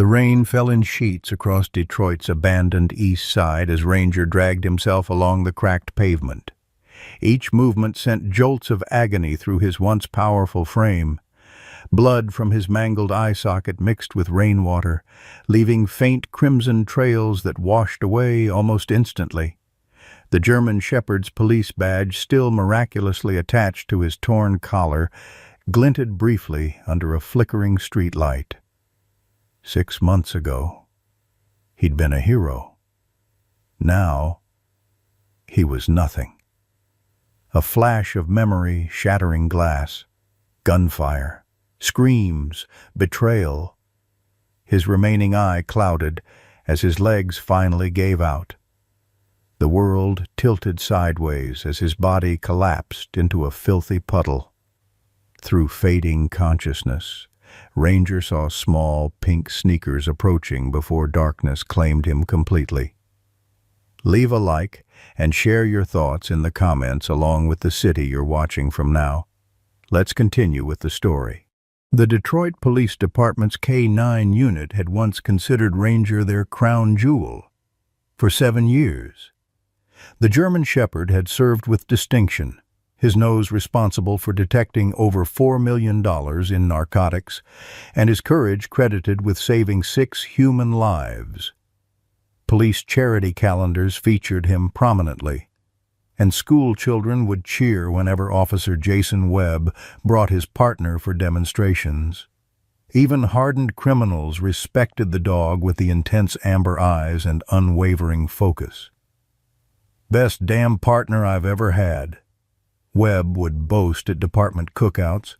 The rain fell in sheets across Detroit's abandoned east side as Ranger dragged himself along the cracked pavement. Each movement sent jolts of agony through his once powerful frame. Blood from his mangled eye socket mixed with rainwater, leaving faint crimson trails that washed away almost instantly. The German shepherd's police badge, still miraculously attached to his torn collar, glinted briefly under a flickering streetlight. 6 months ago, he'd been a hero. Now, he was nothing. A flash of memory shattering glass, gunfire, screams, betrayal. His remaining eye clouded as his legs finally gave out. The world tilted sideways as his body collapsed into a filthy puddle. Through fading consciousness, Ranger saw small pink sneakers approaching before darkness claimed him completely. Leave a like and share your thoughts in the comments along with the city you're watching from now. Let's continue with the story. The Detroit Police Department's K-9 unit had once considered Ranger their crown jewel. For 7 years. The German Shepherd had served with distinction, his nose responsible for detecting over $4 million in narcotics, and his courage credited with saving 6 human lives. Police charity calendars featured him prominently, and school children would cheer whenever Officer Jason Webb brought his partner for demonstrations. Even hardened criminals respected the dog with the intense amber eyes and unwavering focus. "Best damn partner I've ever had," Webb would boast at department cookouts,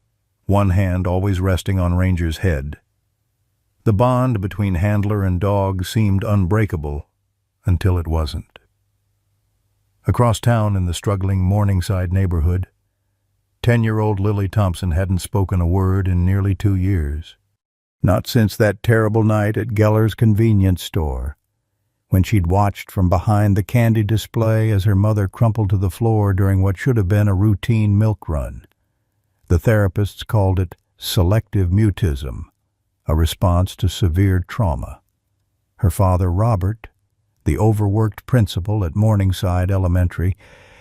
one hand always resting on Ranger's head. The bond between handler and dog seemed unbreakable until it wasn't. Across town in the struggling Morningside neighborhood, 10-year-old Lily Thompson hadn't spoken a word in nearly 2 years. Not since that terrible night at Geller's convenience store, when she'd watched from behind the candy display as her mother crumpled to the floor during what should have been a routine milk run. The therapists called it selective mutism, a response to severe trauma. Her father, Robert, the overworked principal at Morningside Elementary,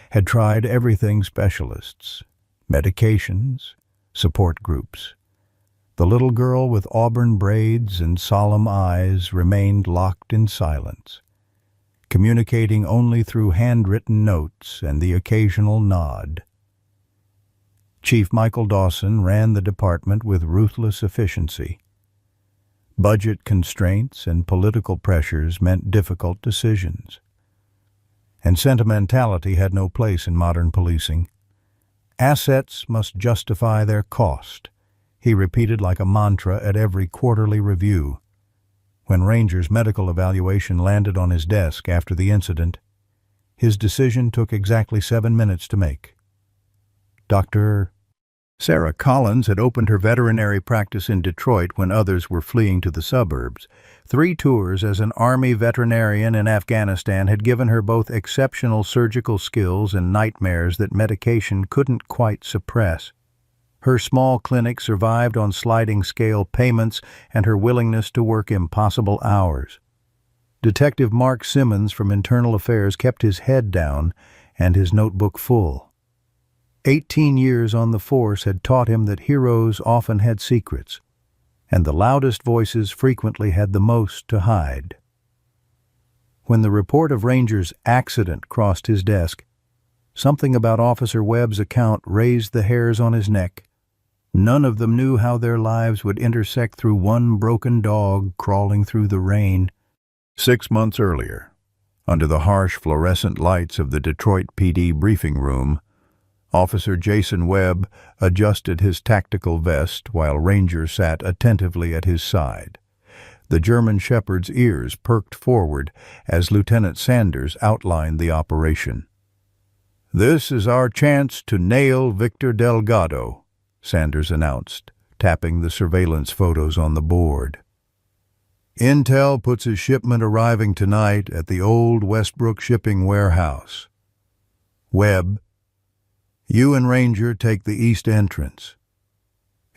had tried everything: specialists, medications, support groups. The little girl with auburn braids and solemn eyes remained locked in silence, communicating only through handwritten notes and the occasional nod. Chief Michael Dawson ran the department with ruthless efficiency. Budget constraints and political pressures meant difficult decisions. And sentimentality had no place in modern policing. Assets must justify their cost, he repeated like a mantra at every quarterly review. When Ranger's medical evaluation landed on his desk after the incident, his decision took exactly 7 minutes to make. Dr. Sarah Collins had opened her veterinary practice in Detroit when others were fleeing to the suburbs. 3 tours as an Army veterinarian in Afghanistan had given her both exceptional surgical skills and nightmares that medication couldn't quite suppress. Her small clinic survived on sliding-scale payments and her willingness to work impossible hours. Detective Mark Simmons from Internal Affairs kept his head down and his notebook full. 18 years on the force had taught him that heroes often had secrets, and the loudest voices frequently had the most to hide. When the report of Ranger's accident crossed his desk, something about Officer Webb's account raised the hairs on his neck. None of them knew how their lives would intersect through one broken dog crawling through the rain. 6 months earlier, under the harsh fluorescent lights of the Detroit PD briefing room, Officer Jason Webb adjusted his tactical vest while Ranger sat attentively at his side. The German Shepherd's ears perked forward as Lieutenant Sanders outlined the operation. "This is our chance to nail Victor Delgado," Sanders announced, tapping the surveillance photos on the board. "Intel puts his shipment arriving tonight at the old Westbrook shipping warehouse. Webb, you and Ranger take the east entrance.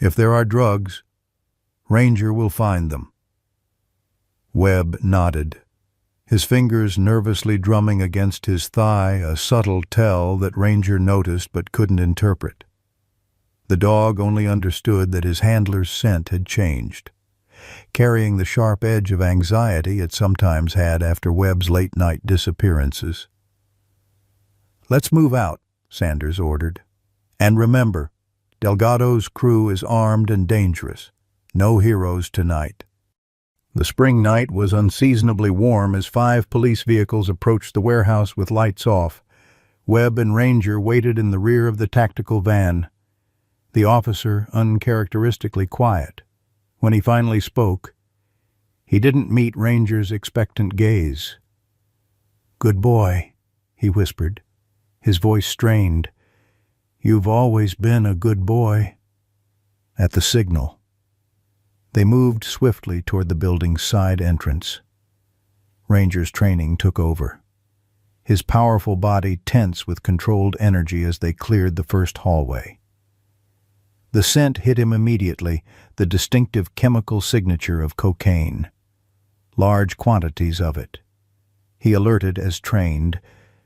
If there are drugs, Ranger will find them. Webb nodded, his fingers nervously drumming against his thigh, a subtle tell that Ranger noticed but couldn't interpret. The dog only understood that his handler's scent had changed, carrying the sharp edge of anxiety it sometimes had after Webb's late-night disappearances. "Let's move out," Sanders ordered. "And remember, Delgado's crew is armed and dangerous. No heroes tonight." The spring night was unseasonably warm as 5 police vehicles approached the warehouse with lights off. Webb and Ranger waited in the rear of the tactical van, the officer uncharacteristically quiet. When he finally spoke, he didn't meet Ranger's expectant gaze. "Good boy," he whispered, his voice strained. "You've always been a good boy." At the signal, they moved swiftly toward the building's side entrance. Ranger's training took over, his powerful body tense with controlled energy as they cleared the first hallway. The scent hit him immediately, the distinctive chemical signature of cocaine. Large quantities of it. He alerted as trained,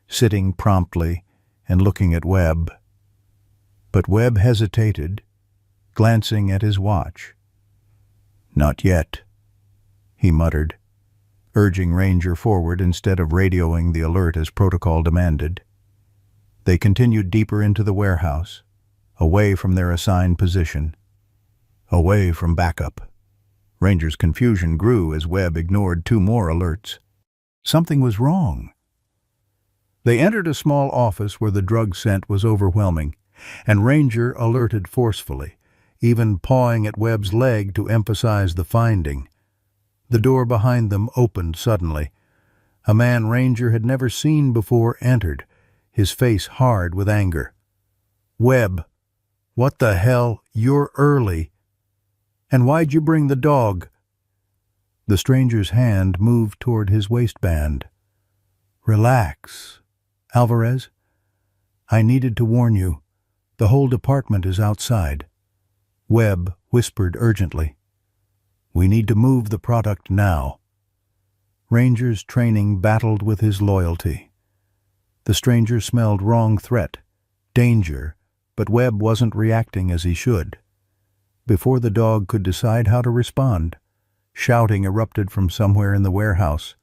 sitting promptly and looking at Webb. But Webb hesitated, glancing at his watch. "Not yet," he muttered, urging Ranger forward instead of radioing the alert as protocol demanded. They continued deeper into the warehouse, away from their assigned position, away from backup. Ranger's confusion grew as Webb ignored 2 more alerts. Something was wrong. They entered a small office where the drug scent was overwhelming, and Ranger alerted forcefully, even pawing at Webb's leg to emphasize the finding. The door behind them opened suddenly. A man Ranger had never seen before entered, his face hard with anger. "Webb, what the hell? You're early. And why'd you bring the dog?" The stranger's hand moved toward his waistband. "Relax, Alvarez. I needed to warn you. The whole department is outside." Webb whispered urgently. "We need to move the product now." Ranger's training battled with his loyalty. The stranger smelled wrong threat, danger, but Webb wasn't reacting as he should. Before the dog could decide how to respond, shouting erupted from somewhere in the warehouse.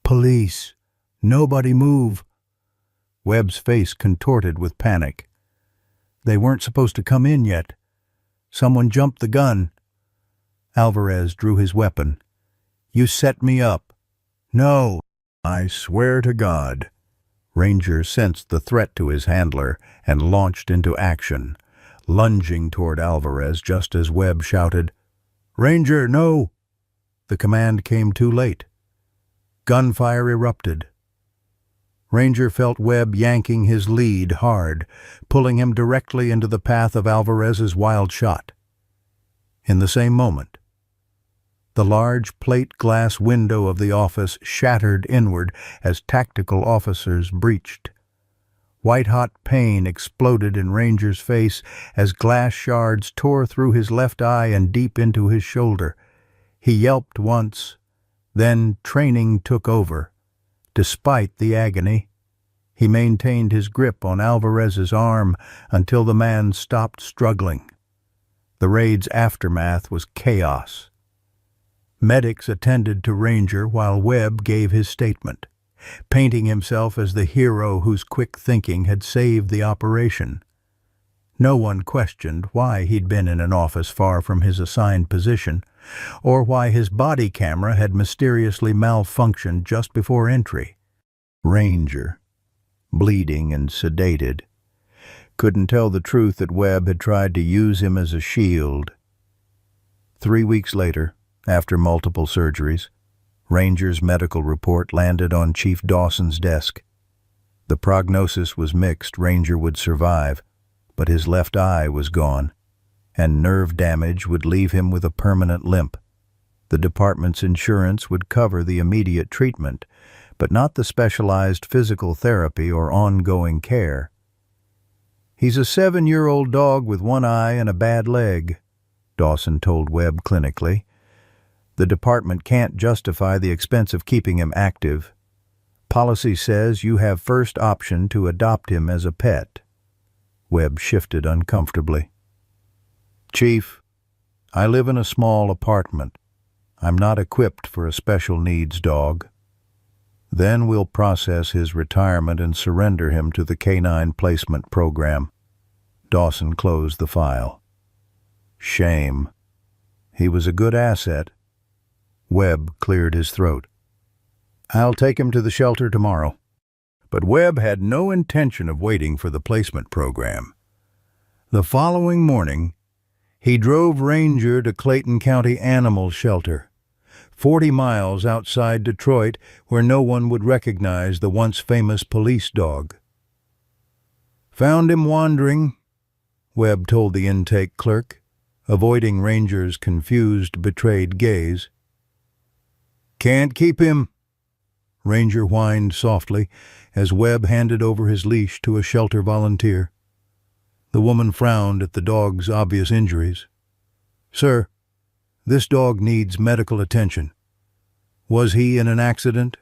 "Police! Nobody move!" Webb's face contorted with panic. "They weren't supposed to come in yet. Someone jumped the gun." Alvarez drew his weapon. "You set me up." "No, I swear to God." Ranger sensed the threat to his handler and launched into action, lunging toward Alvarez just as Webb shouted, "Ranger, no!" The command came too late. Gunfire erupted. Ranger felt Webb yanking his lead hard, pulling him directly into the path of Alvarez's wild shot. In the same moment, the large plate glass window of the office shattered inward as tactical officers breached. White-hot pain exploded in Ranger's face as glass shards tore through his left eye and deep into his shoulder. He yelped once, then training took over. Despite the agony, he maintained his grip on Alvarez's arm until the man stopped struggling. The raid's aftermath was chaos. Medics attended to Ranger while Webb gave his statement, painting himself as the hero whose quick thinking had saved the operation. No one questioned why he'd been in an office far from his assigned position, or why his body camera had mysteriously malfunctioned just before entry. Ranger, bleeding and sedated, couldn't tell the truth that Webb had tried to use him as a shield. 3 weeks later, after multiple surgeries, Ranger's medical report landed on Chief Dawson's desk. The prognosis was mixed. Ranger would survive, but his left eye was gone, and nerve damage would leave him with a permanent limp. The department's insurance would cover the immediate treatment, but not the specialized physical therapy or ongoing care. "He's a 7-year-old dog with one eye and a bad leg," Dawson told Webb clinically. The department can't justify the expense of keeping him active. Policy says you have first option to adopt him as a pet. Webb shifted uncomfortably. Chief, I live in a small apartment. I'm not equipped for a special needs dog. Then we'll process his retirement and surrender him to the Canine Placement Program. Dawson closed the file. Shame. He was a good asset. Webb cleared his throat. I'll take him to the shelter tomorrow. But Webb had no intention of waiting for the placement program. The following morning, he drove Ranger to Clayton County Animal Shelter, 40 miles outside Detroit, where no one would recognize the once famous police dog. Found him wandering, Webb told the intake clerk, avoiding Ranger's confused, betrayed gaze. Can't keep him, Ranger whined softly as Webb handed over his leash to a shelter volunteer. The woman frowned at the dog's obvious injuries. Sir, this dog needs medical attention. Was he in an accident?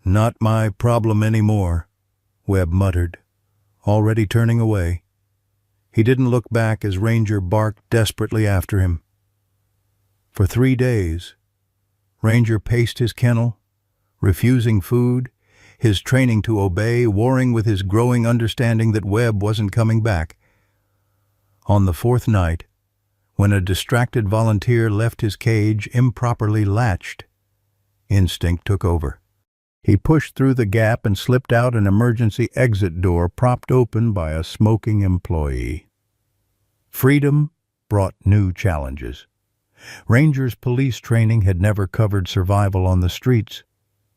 Not my problem anymore, Webb muttered, already turning away. He didn't look back as Ranger barked desperately after him. For 3 days, Ranger paced his kennel, refusing food, his training to obey warring with his growing understanding that Webb wasn't coming back. On the 4th night, when a distracted volunteer left his cage improperly latched, instinct took over. He pushed through the gap and slipped out an emergency exit door propped open by a smoking employee. Freedom brought new challenges. Ranger's police training had never covered survival on the streets.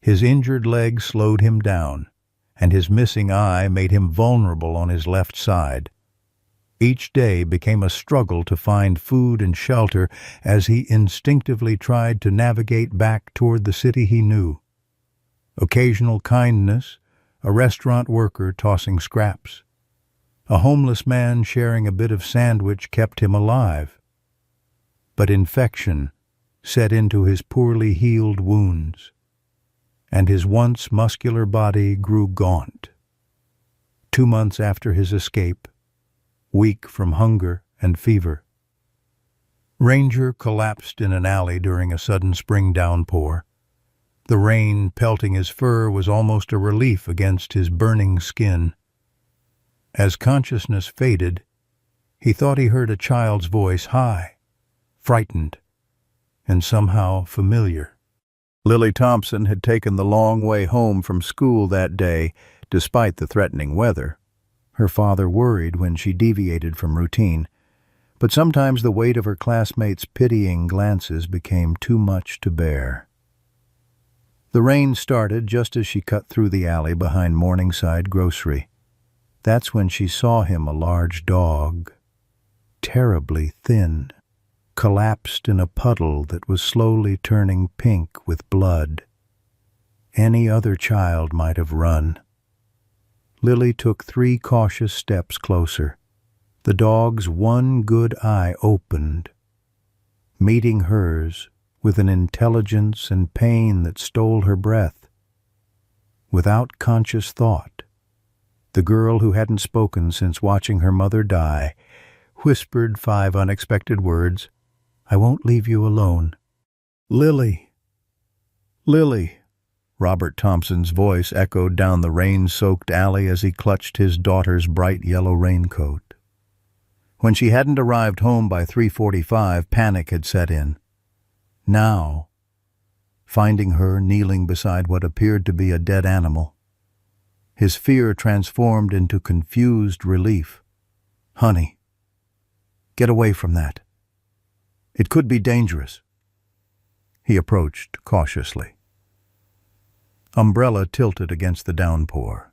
His injured leg slowed him down, and his missing eye made him vulnerable on his left side. Each day became a struggle to find food and shelter as he instinctively tried to navigate back toward the city he knew. Occasional kindness, a restaurant worker tossing scraps. A homeless man sharing a bit of sandwich kept him alive. But infection set into his poorly healed wounds, and his once muscular body grew gaunt. 2 months after his escape, weak from hunger and fever, Ranger collapsed in an alley during a sudden spring downpour. The rain pelting his fur was almost a relief against his burning skin. As consciousness faded, he thought he heard a child's voice, high, frightened, and somehow familiar. Lily Thompson had taken the long way home from school that day, despite the threatening weather. Her father worried when she deviated from routine, but sometimes the weight of her classmates' pitying glances became too much to bear. The rain started just as she cut through the alley behind Morningside Grocery. That's when she saw him, a large dog, terribly thin, collapsed in a puddle that was slowly turning pink with blood. Any other child might have run. Lily took 3 cautious steps closer. The dog's one good eye opened, meeting hers with an intelligence and pain that stole her breath. Without conscious thought, the girl who hadn't spoken since watching her mother die whispered 5 unexpected words. I won't leave you alone. Lily. Lily. Robert Thompson's voice echoed down the rain-soaked alley as he clutched his daughter's bright yellow raincoat. When she hadn't arrived home by 3:45, panic had set in. Now, finding her kneeling beside what appeared to be a dead animal, his fear transformed into confused relief. Honey, get away from that. It could be dangerous. He approached cautiously. Umbrella tilted against the downpour.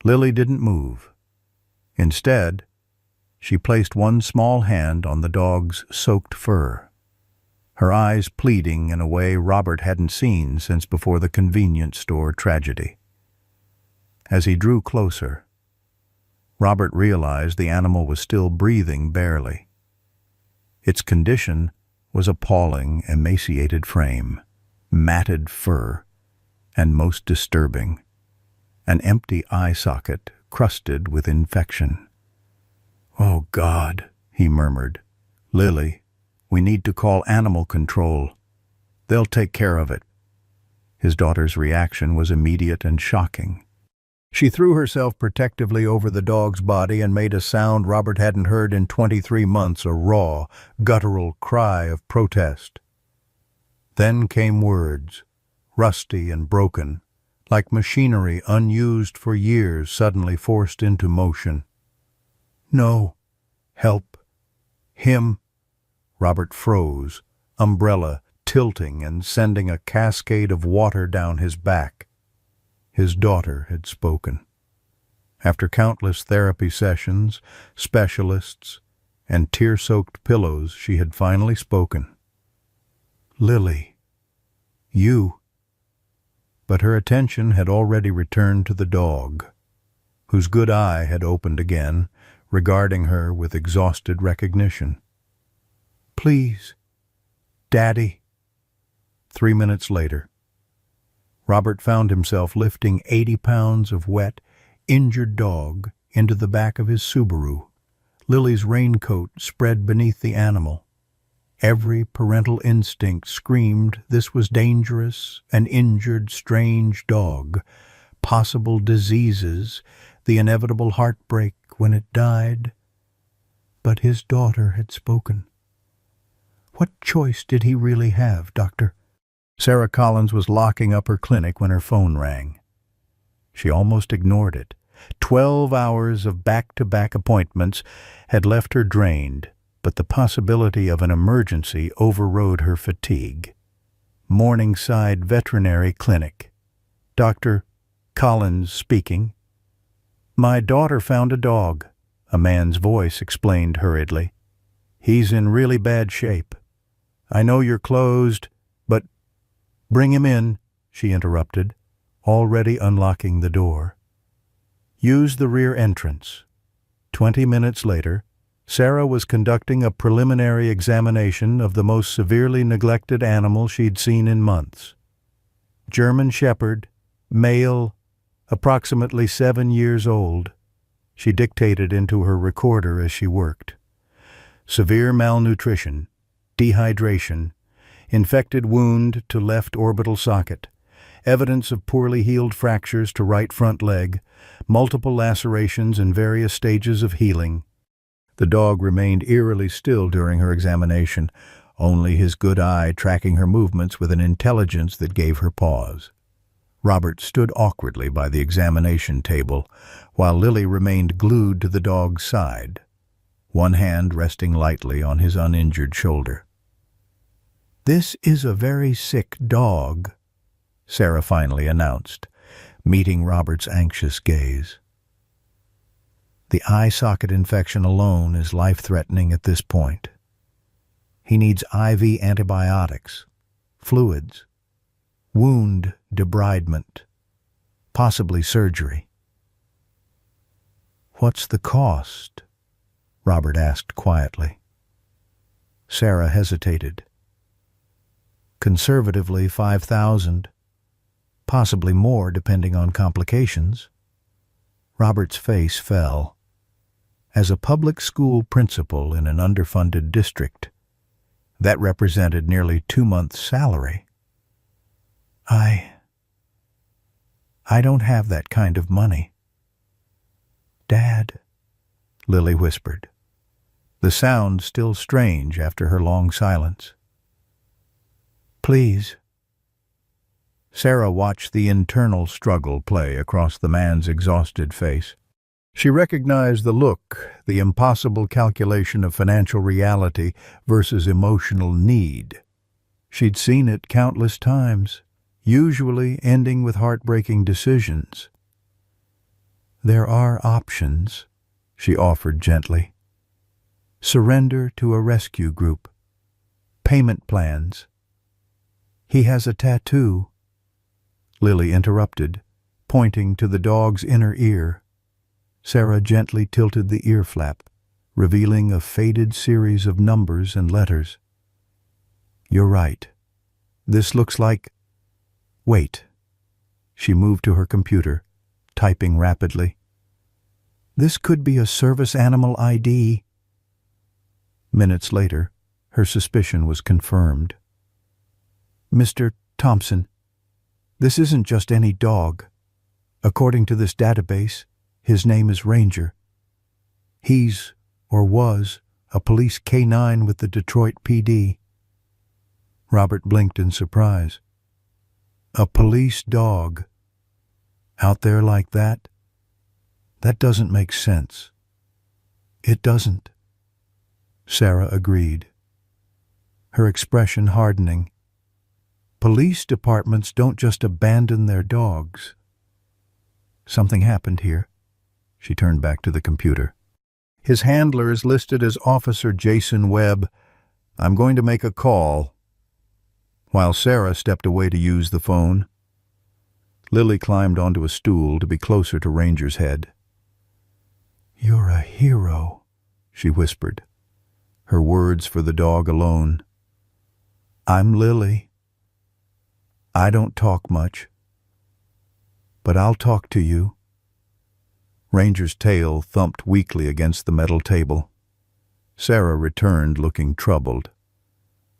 Lily didn't move. Instead, she placed one small hand on the dog's soaked fur, her eyes pleading in a way Robert hadn't seen since before the convenience store tragedy. As he drew closer, Robert realized the animal was still breathing barely. Its condition was appalling, emaciated frame, matted fur, and most disturbing, an empty eye socket crusted with infection. "Oh, God," he murmured. "Lily, we need to call animal control. They'll take care of it." His daughter's reaction was immediate and shocking. She threw herself protectively over the dog's body and made a sound Robert hadn't heard in 23 months, a raw, guttural cry of protest. Then came words, rusty and broken, like machinery unused for years suddenly forced into motion. "No. Help. Him." Robert froze, umbrella tilting and sending a cascade of water down his back. His daughter had spoken. After countless therapy sessions, specialists, and tear-soaked pillows, she had finally spoken. "Lily. You." But her attention had already returned to the dog, whose good eye had opened again, regarding her with exhausted recognition. "Please, Daddy." 3 minutes later, Robert found himself lifting 80 pounds of wet, injured dog into the back of his Subaru, Lily's raincoat spread beneath the animal. Every parental instinct screamed this was dangerous, an injured, strange dog, possible diseases, the inevitable heartbreak when it died. But his daughter had spoken. What choice did he really have, Doctor? Sarah Collins was locking up her clinic when her phone rang. She almost ignored it. 12 hours of back-to-back appointments had left her drained, but the possibility of an emergency overrode her fatigue. Morningside Veterinary Clinic. "Dr. Collins speaking." "My daughter found a dog," a man's voice explained hurriedly. "He's in really bad shape. I know you're closed, but—" "Bring him in," she interrupted, already unlocking the door. "Use the rear entrance." 20 minutes later, Sarah was conducting a preliminary examination of the most severely neglected animal she'd seen in months. German Shepherd, male, approximately 7 years old. She dictated into her recorder as she worked. Severe malnutrition, dehydration, infected wound to left orbital socket, evidence of poorly healed fractures to right front leg, multiple lacerations in various stages of healing. The dog remained eerily still during her examination, only his good eye tracking her movements with an intelligence that gave her pause. Robert stood awkwardly by the examination table, while Lily remained glued to the dog's side, one hand resting lightly on his uninjured shoulder. "This is a very sick dog," Sarah finally announced, meeting Robert's anxious gaze. The eye socket infection alone is life-threatening at this point. He needs IV antibiotics, fluids, wound debridement, possibly surgery. "What's the cost?" Robert asked quietly. Sarah hesitated. "Conservatively, 5,000, possibly more depending on complications." Robert's face fell. As a public school principal in an underfunded district, that represented nearly 2 months' salary. I don't have that kind of money." "Dad," Lily whispered, the sound still strange after her long silence. "Please." Sarah watched the internal struggle play across the man's exhausted face. She recognized the look, the impossible calculation of financial reality versus emotional need. She'd seen it countless times, usually ending with heartbreaking decisions. "There are options," she offered gently. "Surrender to a rescue group. Payment plans. He has a tattoo." Lily interrupted, pointing to the dog's inner ear. Sarah gently tilted the ear flap, revealing a faded series of numbers and letters. You're right. This looks like... Wait. She moved to her computer, typing rapidly. This could be a service animal ID. Minutes later, her suspicion was confirmed. Mr. Thompson, this isn't just any dog. According to this database, his name is Ranger. He's, or was, a police K-9 with the Detroit PD. Robert blinked in surprise. A police dog. Out there like that? That doesn't make sense. It doesn't. Sarah agreed, her expression hardening. Police departments don't just abandon their dogs. Something happened here. She turned back to the computer. His handler is listed as Officer Jason Webb. I'm going to make a call. While Sarah stepped away to use the phone, Lily climbed onto a stool to be closer to Ranger's head. You're a hero, she whispered, her words for the dog alone. I'm Lily. I don't talk much, but I'll talk to you. Ranger's tail thumped weakly against the metal table. Sarah returned, looking troubled.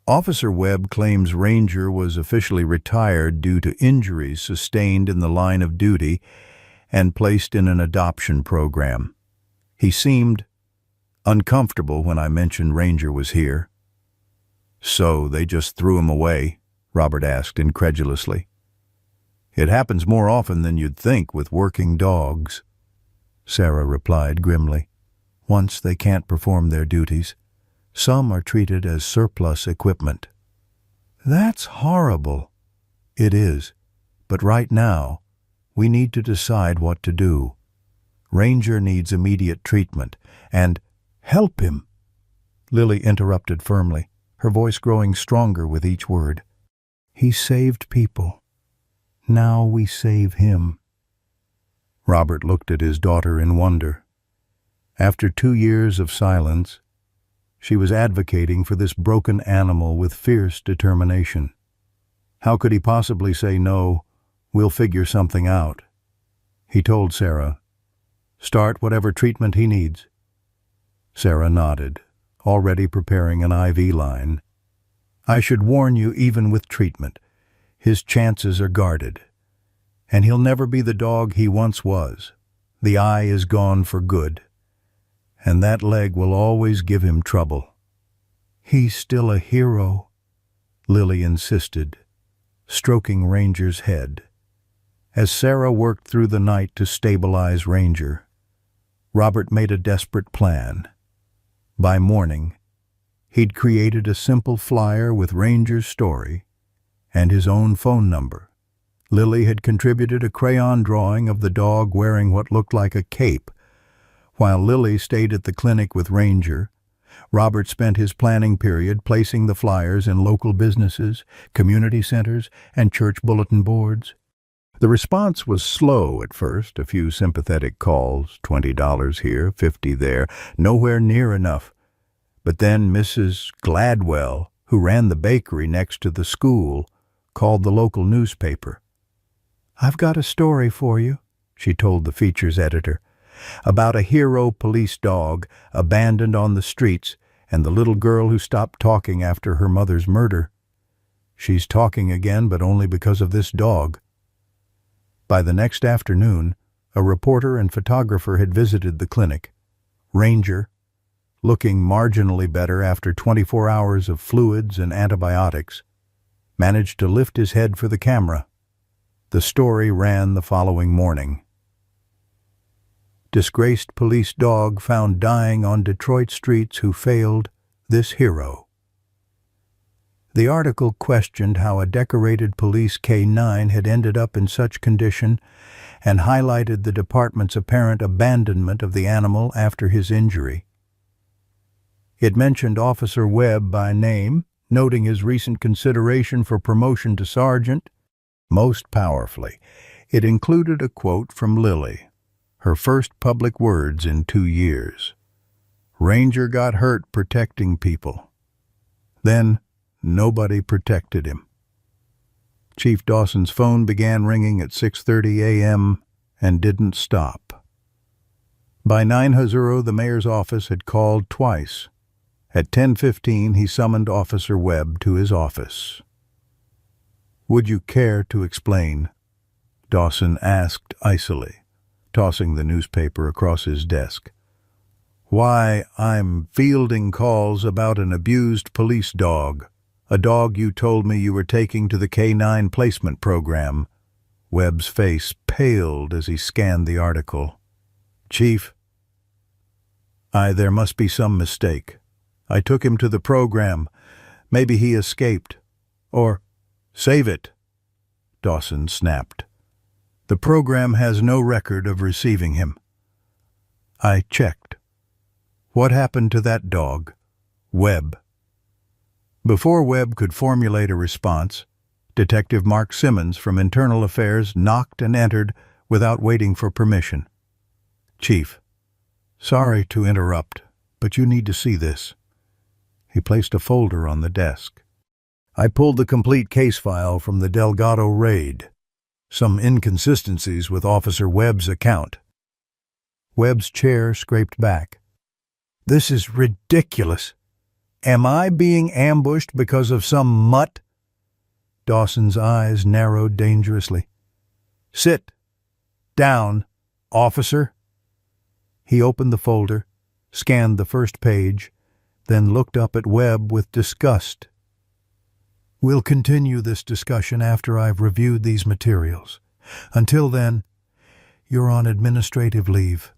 Officer Webb claims Ranger was officially retired due to injuries sustained in the line of duty and placed in an adoption program. He seemed uncomfortable when I mentioned Ranger was here. So they just threw him away? Robert asked incredulously. It happens more often than you'd think with working dogs, Sarah replied grimly. Once they can't perform their duties, some are treated as surplus equipment. That's horrible. It is, but right now, we need to decide what to do. Ranger needs immediate treatment, and help him, Lily interrupted firmly, her voice growing stronger with each word. He saved people. Now we save him. Robert looked at his daughter in wonder. After 2 years of silence, she was advocating for this broken animal with fierce determination. How could he possibly say no, we'll figure something out? He told Sarah, start whatever treatment he needs. Sarah nodded, already preparing an IV line. I should warn you, even with treatment, his chances are guarded. And he'll never be the dog he once was. The eye is gone for good. And that leg will always give him trouble. He's still a hero, Lily insisted, stroking Ranger's head. As Sarah worked through the night to stabilize Ranger, Robert made a desperate plan. By morning, he'd created a simple flyer with Ranger's story and his own phone number. Lily had contributed a crayon drawing of the dog wearing what looked like a cape. While Lily stayed at the clinic with Ranger, Robert spent his planning period placing the flyers in local businesses, community centers, and church bulletin boards. The response was slow at first, a few sympathetic calls, $20 here, $50 there, nowhere near enough. But then Mrs. Gladwell, who ran the bakery next to the school, called the local newspaper. I've got a story for you, she told the features editor, about a hero police dog abandoned on the streets and the little girl who stopped talking after her mother's murder. She's talking again, but only because of this dog. By the next afternoon, a reporter and photographer had visited the clinic. Ranger, looking marginally better after 24 hours of fluids and antibiotics, managed to lift his head for the camera. The story ran the following morning. Disgraced police dog found dying on Detroit streets who failed this hero. The article questioned how a decorated police K-9 had ended up in such condition and highlighted the department's apparent abandonment of the animal after his injury. It mentioned Officer Webb by name, noting his recent consideration for promotion to sergeant. Most powerfully, it included a quote from Lily, her first public words in 2 years. Ranger got hurt protecting people. Then Nobody protected him. Chief Dawson's phone began ringing at 6:30 a.m. and didn't stop. By 9:00, the mayor's office had called twice. At 10:15, he summoned Officer Webb to his office. "Would you care to explain?" Dawson asked icily, tossing the newspaper across his desk. "Why, I'm fielding calls about an abused police dog, a dog you told me you were taking to the K-9 placement program." Webb's face paled as he scanned the article. "Chief, there must be some mistake. I took him to the program. Maybe he escaped. Or, save it," Dawson snapped. "The program has no record of receiving him." "I checked. What happened to that dog, Webb?" Before Webb could formulate a response, Detective Mark Simmons from Internal Affairs knocked and entered without waiting for permission. "Chief, sorry to interrupt, but you need to see this." He placed a folder on the desk. "I pulled the complete case file from the Delgado raid. Some inconsistencies with Officer Webb's account." Webb's chair scraped back. "This is ridiculous. Am I being ambushed because of some mutt?" Dawson's eyes narrowed dangerously. "Sit down, officer." He opened the folder, scanned the first page, then looked up at Webb with disgust. "We'll continue this discussion after I've reviewed these materials. Until then, you're on administrative leave.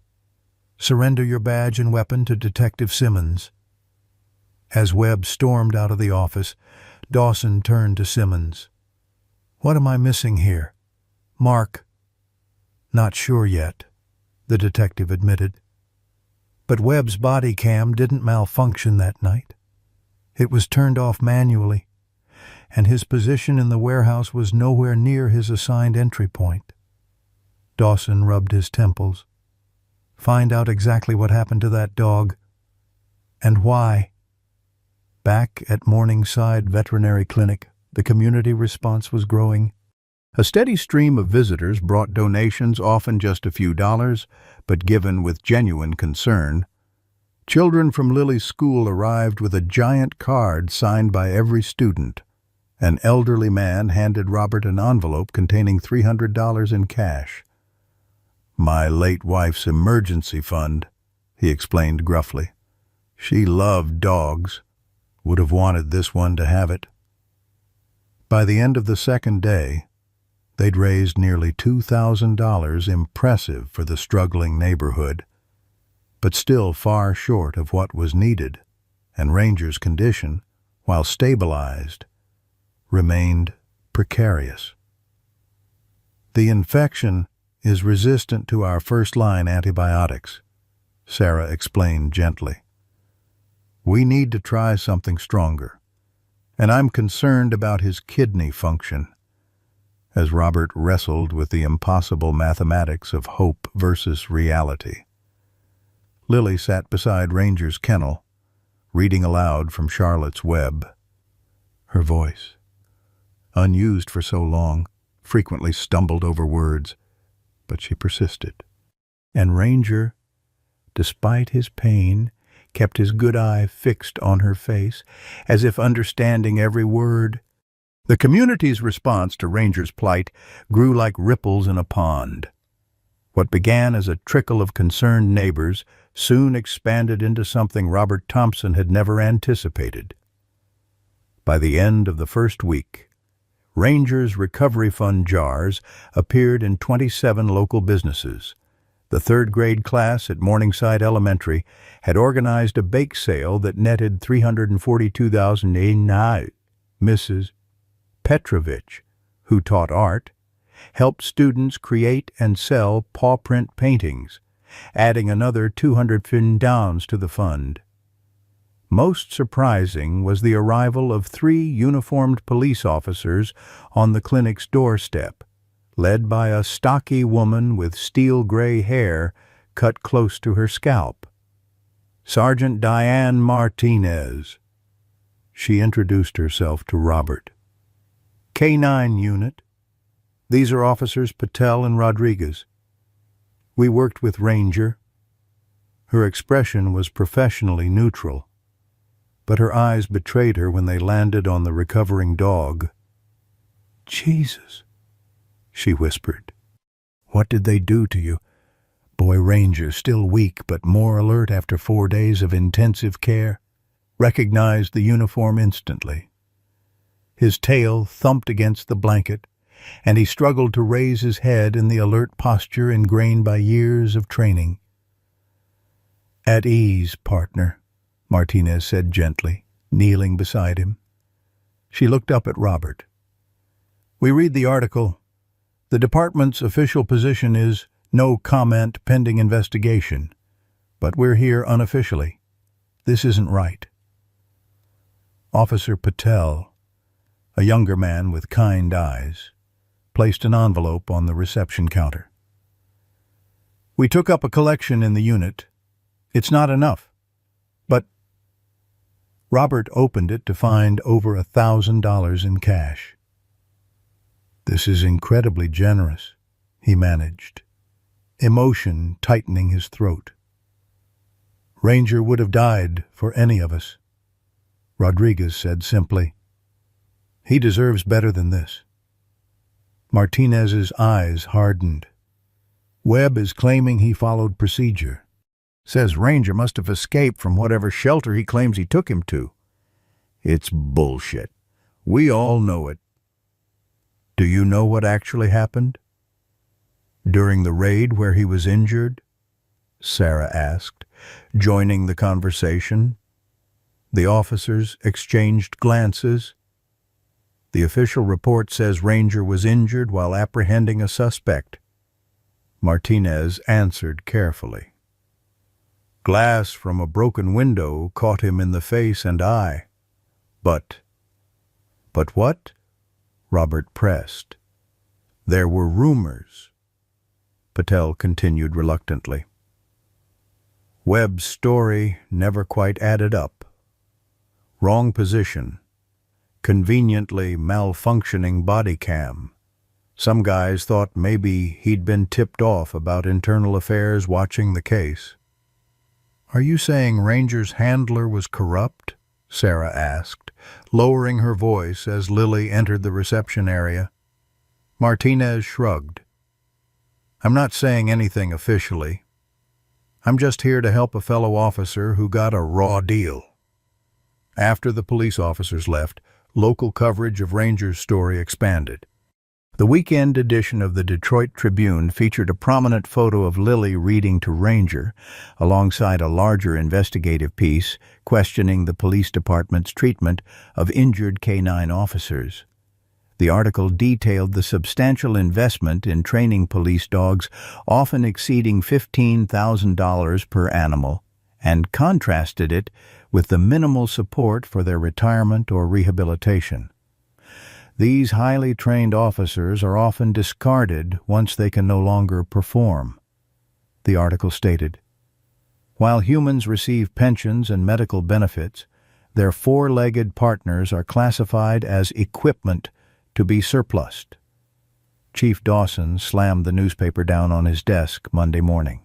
Surrender your badge and weapon to Detective Simmons." As Webb stormed out of the office, Dawson turned to Simmons. "What am I missing here, Mark?" "Not sure yet," the detective admitted. "But Webb's body cam didn't malfunction that night. It was turned off manually, and his position in the warehouse was nowhere near his assigned entry point." Dawson rubbed his temples. "Find out exactly what happened to that dog, and why." Back at Morningside Veterinary Clinic, the community response was growing. A steady stream of visitors brought donations, often just a few dollars, but given with genuine concern. Children from Lily's school arrived with a giant card signed by every student. An elderly man handed Robert an envelope containing $300 in cash. "My late wife's emergency fund," he explained gruffly. "She loved dogs. Would have wanted this one to have it." By the end of the second day, they'd raised nearly $2,000, impressive for the struggling neighborhood, but still far short of what was needed, and Ranger's condition, while stabilized, remained precarious. "The infection is resistant to our first-line antibiotics," Sarah explained gently. "We need to try something stronger, and I'm concerned about his kidney function." As Robert wrestled with the impossible mathematics of hope versus reality. Lily sat beside Ranger's kennel, reading aloud from Charlotte's Web. Her voice, unused for so long, frequently stumbled over words, but she persisted. And Ranger, despite his pain, kept his good eye fixed on her face, as if understanding every word. The community's response to Ranger's plight grew like ripples in a pond. What began as a trickle of concerned neighbors soon expanded into something Robert Thompson had never anticipated. By the end of the first week, Ranger's Recovery Fund jars appeared in 27 local businesses. The third-grade class at Morningside Elementary had organized a bake sale that netted $342,000. Mrs. Petrovich, who taught art, helped students create and sell paw print paintings, adding another $200 to the fund. Most surprising was the arrival of 3 uniformed police officers on the clinic's doorstep, led by a stocky woman with steel-gray hair cut close to her scalp. Sergeant Diane Martinez. She introduced herself to Robert. K-9 unit. These are Officers Patel and Rodriguez. We worked with Ranger. Her expression was professionally neutral, but her eyes betrayed her when they landed on the recovering dog. Jesus, she whispered. What did they do to you? Boy Ranger, still weak but more alert after 4 days of intensive care, recognized the uniform instantly. His tail thumped against the blanket, and he struggled to raise his head in the alert posture ingrained by years of training. At ease, partner, Martinez said gently, kneeling beside him. She looked up at Robert. We read the article. The department's official position is no comment pending investigation, but we're here unofficially. This isn't right. Officer Patel, a younger man with kind eyes, placed an envelope on the reception counter. We took up a collection in the unit. It's not enough, but Robert opened it to find over $1,000 in cash. This is incredibly generous, he managed, emotion tightening his throat. Ranger would have died for any of us, Rodriguez said simply. He deserves better than this. Martinez's eyes hardened. Webb is claiming he followed procedure. Says Ranger must have escaped from whatever shelter he claims he took him to. It's bullshit. We all know it. Do you know what actually happened? During the raid where he was injured? Sarah asked, joining the conversation. The officers exchanged glances. The official report says Ranger was injured while apprehending a suspect. Martinez answered carefully. Glass from a broken window caught him in the face and eye. But what? Robert pressed. There were rumors, Patel continued reluctantly. Webb's story never quite added up. Wrong position. Conveniently malfunctioning body cam. Some guys thought maybe he'd been tipped off about internal affairs watching the case. Are you saying Ranger's handler was corrupt? Sarah asked, lowering her voice as Lily entered the reception area. Martinez shrugged. I'm not saying anything officially. I'm just here to help a fellow officer who got a raw deal. After the police officers left, local coverage of Ranger's story expanded. The weekend edition of the Detroit Tribune featured a prominent photo of Lily reading to Ranger, alongside a larger investigative piece questioning the police department's treatment of injured K-9 officers. The article detailed the substantial investment in training police dogs, often exceeding $15,000 per animal, and contrasted it with the minimal support for their retirement or rehabilitation. These highly trained officers are often discarded once they can no longer perform, the article stated. While humans receive pensions and medical benefits, their four-legged partners are classified as equipment to be surplused. Chief Dawson slammed the newspaper down on his desk Monday morning.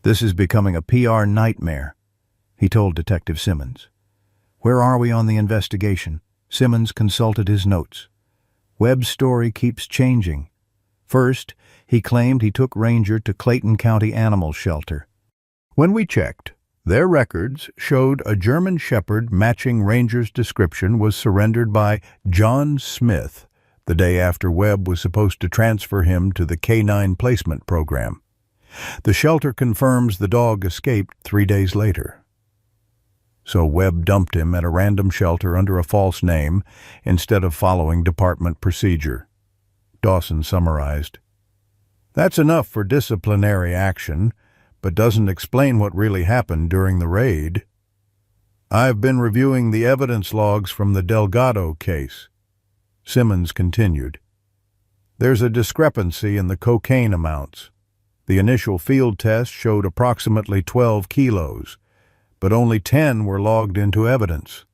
This is becoming a PR nightmare, he told Detective Simmons. Where are we on the investigation? Simmons consulted his notes. Webb's story keeps changing. First, he claimed he took Ranger to Clayton County Animal Shelter. When we checked, their records showed a German Shepherd matching Ranger's description was surrendered by John Smith the day after Webb was supposed to transfer him to the K-9 placement program. The shelter confirms the dog escaped 3 days later. So Webb dumped him at a random shelter under a false name instead of following department procedure. Dawson summarized. That's enough for disciplinary action, but doesn't explain what really happened during the raid. I've been reviewing the evidence logs from the Delgado case. Simmons continued. There's a discrepancy in the cocaine amounts. The initial field test showed approximately 12 kilos. But only 10 were logged into evidence.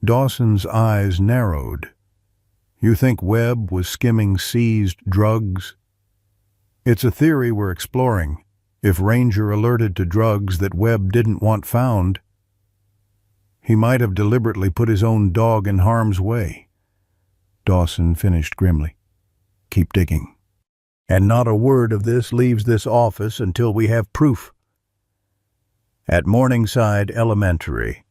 Dawson's eyes narrowed. You think Webb was skimming seized drugs? It's a theory we're exploring. If Ranger alerted to drugs that Webb didn't want found, he might have deliberately put his own dog in harm's way. Dawson finished grimly. Keep digging. And not a word of this leaves this office until we have proof. At Morningside Elementary,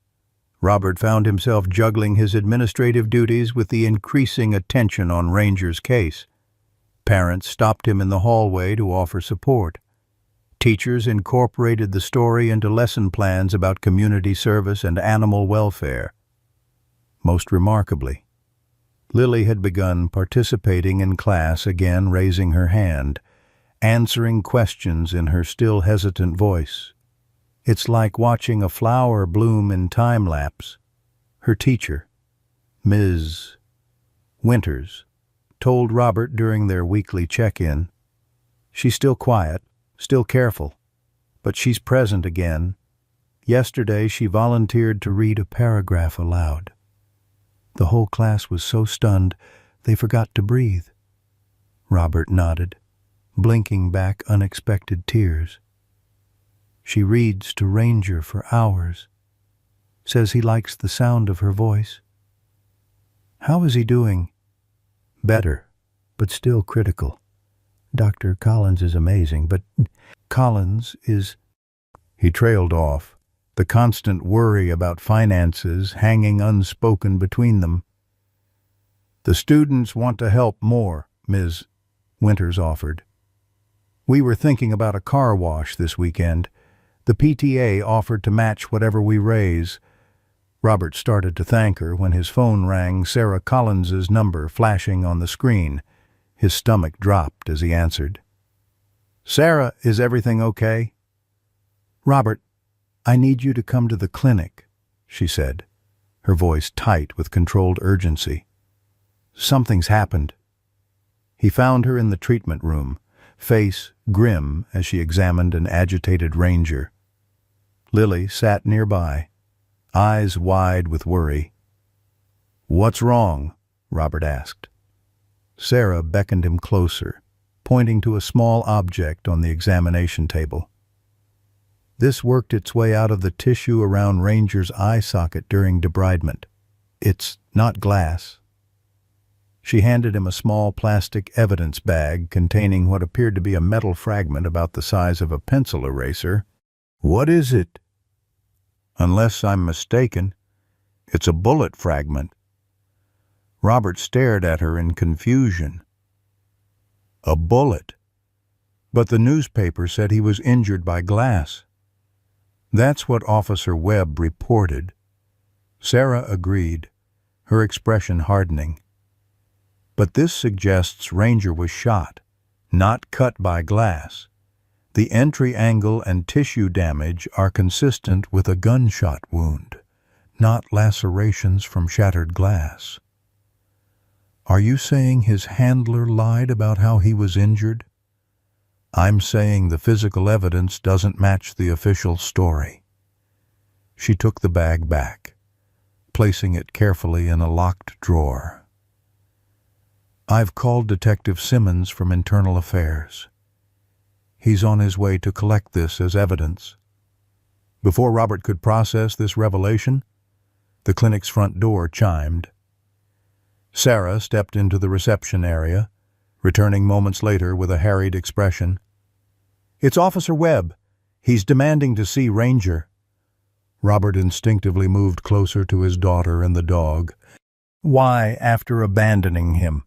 Robert found himself juggling his administrative duties with the increasing attention on Ranger's case. Parents stopped him in the hallway to offer support. Teachers incorporated the story into lesson plans about community service and animal welfare. Most remarkably, Lily had begun participating in class again, raising her hand, answering questions in her still hesitant voice. It's like watching a flower bloom in time-lapse. Her teacher, Ms. Winters, told Robert during their weekly check-in. She's still quiet, still careful, but she's present again. Yesterday she volunteered to read a paragraph aloud. The whole class was so stunned they forgot to breathe. Robert nodded, blinking back unexpected tears. She reads to Ranger for hours, says he likes the sound of her voice. How is he doing? Better, but still critical. Dr. Collins is amazing, but Collins is... He trailed off, the constant worry about finances hanging unspoken between them. The students want to help more, Ms. Winters offered. We were thinking about a car wash this weekend. The PTA offered to match whatever we raise. Robert started to thank her when his phone rang, Sarah Collins's number flashing on the screen. His stomach dropped as he answered. Sarah, is everything okay? Robert, I need you to come to the clinic, she said, her voice tight with controlled urgency. Something's happened. He found her in the treatment room, face grim as she examined an agitated Ranger. Lily sat nearby, eyes wide with worry. What's wrong? Robert asked. Sarah beckoned him closer, pointing to a small object on the examination table. This worked its way out of the tissue around Ranger's eye socket during debridement. It's not glass. She handed him a small plastic evidence bag containing what appeared to be a metal fragment about the size of a pencil eraser. What is it? Unless I'm mistaken, it's a bullet fragment. Robert stared at her in confusion. A bullet? But the newspaper said he was injured by glass. That's what Officer Webb reported. Sarah agreed, her expression hardening. But this suggests Ranger was shot, not cut by glass. The entry angle and tissue damage are consistent with a gunshot wound, not lacerations from shattered glass. Are you saying his handler lied about how he was injured? I'm saying the physical evidence doesn't match the official story. She took the bag back, placing it carefully in a locked drawer. I've called Detective Simmons from Internal Affairs. He's on his way to collect this as evidence. Before Robert could process this revelation, the clinic's front door chimed. Sarah stepped into the reception area, returning moments later with a harried expression. It's Officer Webb. He's demanding to see Ranger. Robert instinctively moved closer to his daughter and the dog. Why, after abandoning him?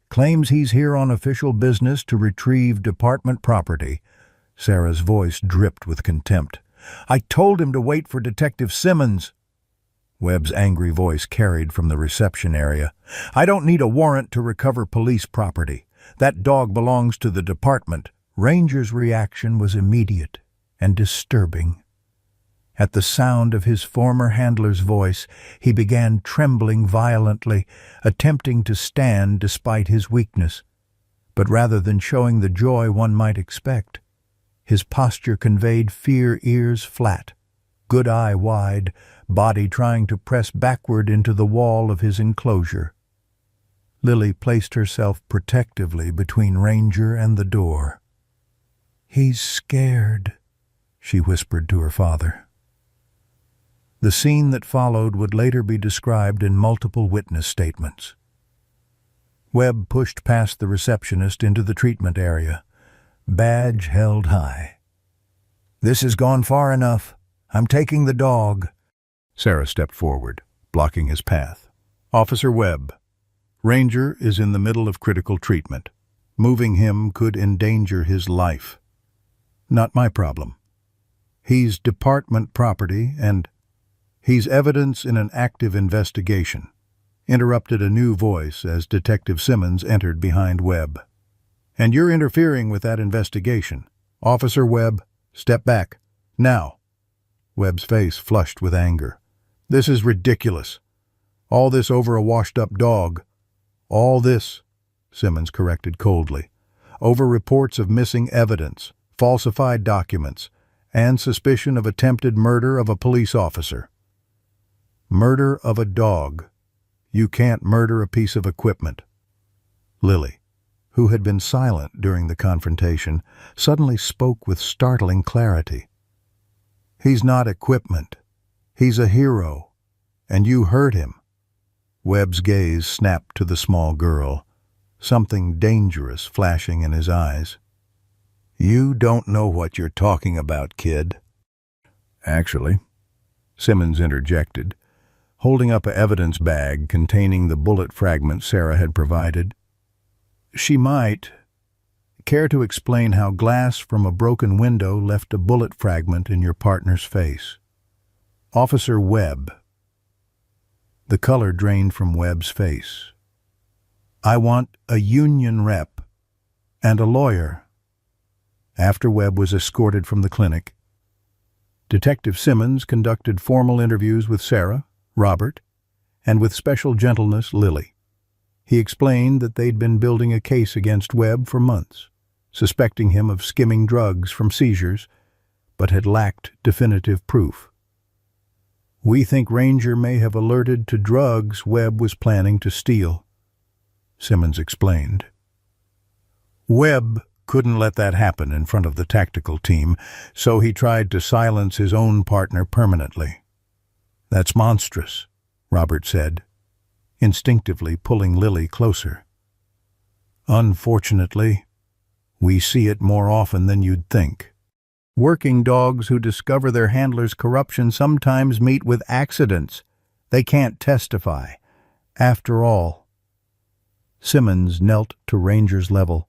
Claims he's here on official business to retrieve department property. Sarah's voice dripped with contempt. I told him to wait for Detective Simmons. Webb's angry voice carried from the reception area. I don't need a warrant to recover police property. That dog belongs to the department. Ranger's reaction was immediate and disturbing. At the sound of his former handler's voice, he began trembling violently, attempting to stand despite his weakness. But rather than showing the joy one might expect, his posture conveyed fear, ears flat, good eye wide, body trying to press backward into the wall of his enclosure. Lily placed herself protectively between Ranger and the door. "He's scared," she whispered to her father. The scene that followed would later be described in multiple witness statements. Webb pushed past the receptionist into the treatment area, badge held high. "This has gone far enough. I'm taking the dog." Sarah stepped forward, blocking his path. "Officer Webb, Ranger is in the middle of critical treatment. Moving him could endanger his life. Not my problem. He's department property and he's evidence in an active investigation," interrupted a new voice as Detective Simmons entered behind Webb. "And you're interfering with that investigation. Officer Webb, step back. Now." Webb's face flushed with anger. "This is ridiculous. All this over a washed-up dog. All this," Simmons corrected coldly, "over reports of missing evidence, falsified documents, and suspicion of attempted murder of a police officer." "Murder of a dog. You can't murder a piece of equipment." Lily, who had been silent during the confrontation, suddenly spoke with startling clarity. "He's not equipment. He's a hero. And you hurt him." Webb's gaze snapped to the small girl, something dangerous flashing in his eyes. "You don't know what you're talking about, kid." "Actually," Simmons interjected, holding up an evidence bag containing the bullet fragment Sarah had provided. "She might care to explain how glass from a broken window left a bullet fragment in your partner's face." "Officer Webb." The color drained from Webb's face. "I want a union rep and a lawyer." After Webb was escorted from the clinic, Detective Simmons conducted formal interviews with Sarah, Robert, and with special gentleness Lily. He explained that they'd been building a case against Webb for months, suspecting him of skimming drugs from seizures, but had lacked definitive proof. "We think Ranger may have alerted to drugs Webb was planning to steal," Simmons explained. "Webb couldn't let that happen in front of the tactical team, so he tried to silence his own partner permanently." "That's monstrous," Robert said, instinctively pulling Lily closer. "Unfortunately, we see it more often than you'd think. Working dogs who discover their handler's corruption sometimes meet with accidents. They can't testify. After all." Simmons knelt to Ranger's level,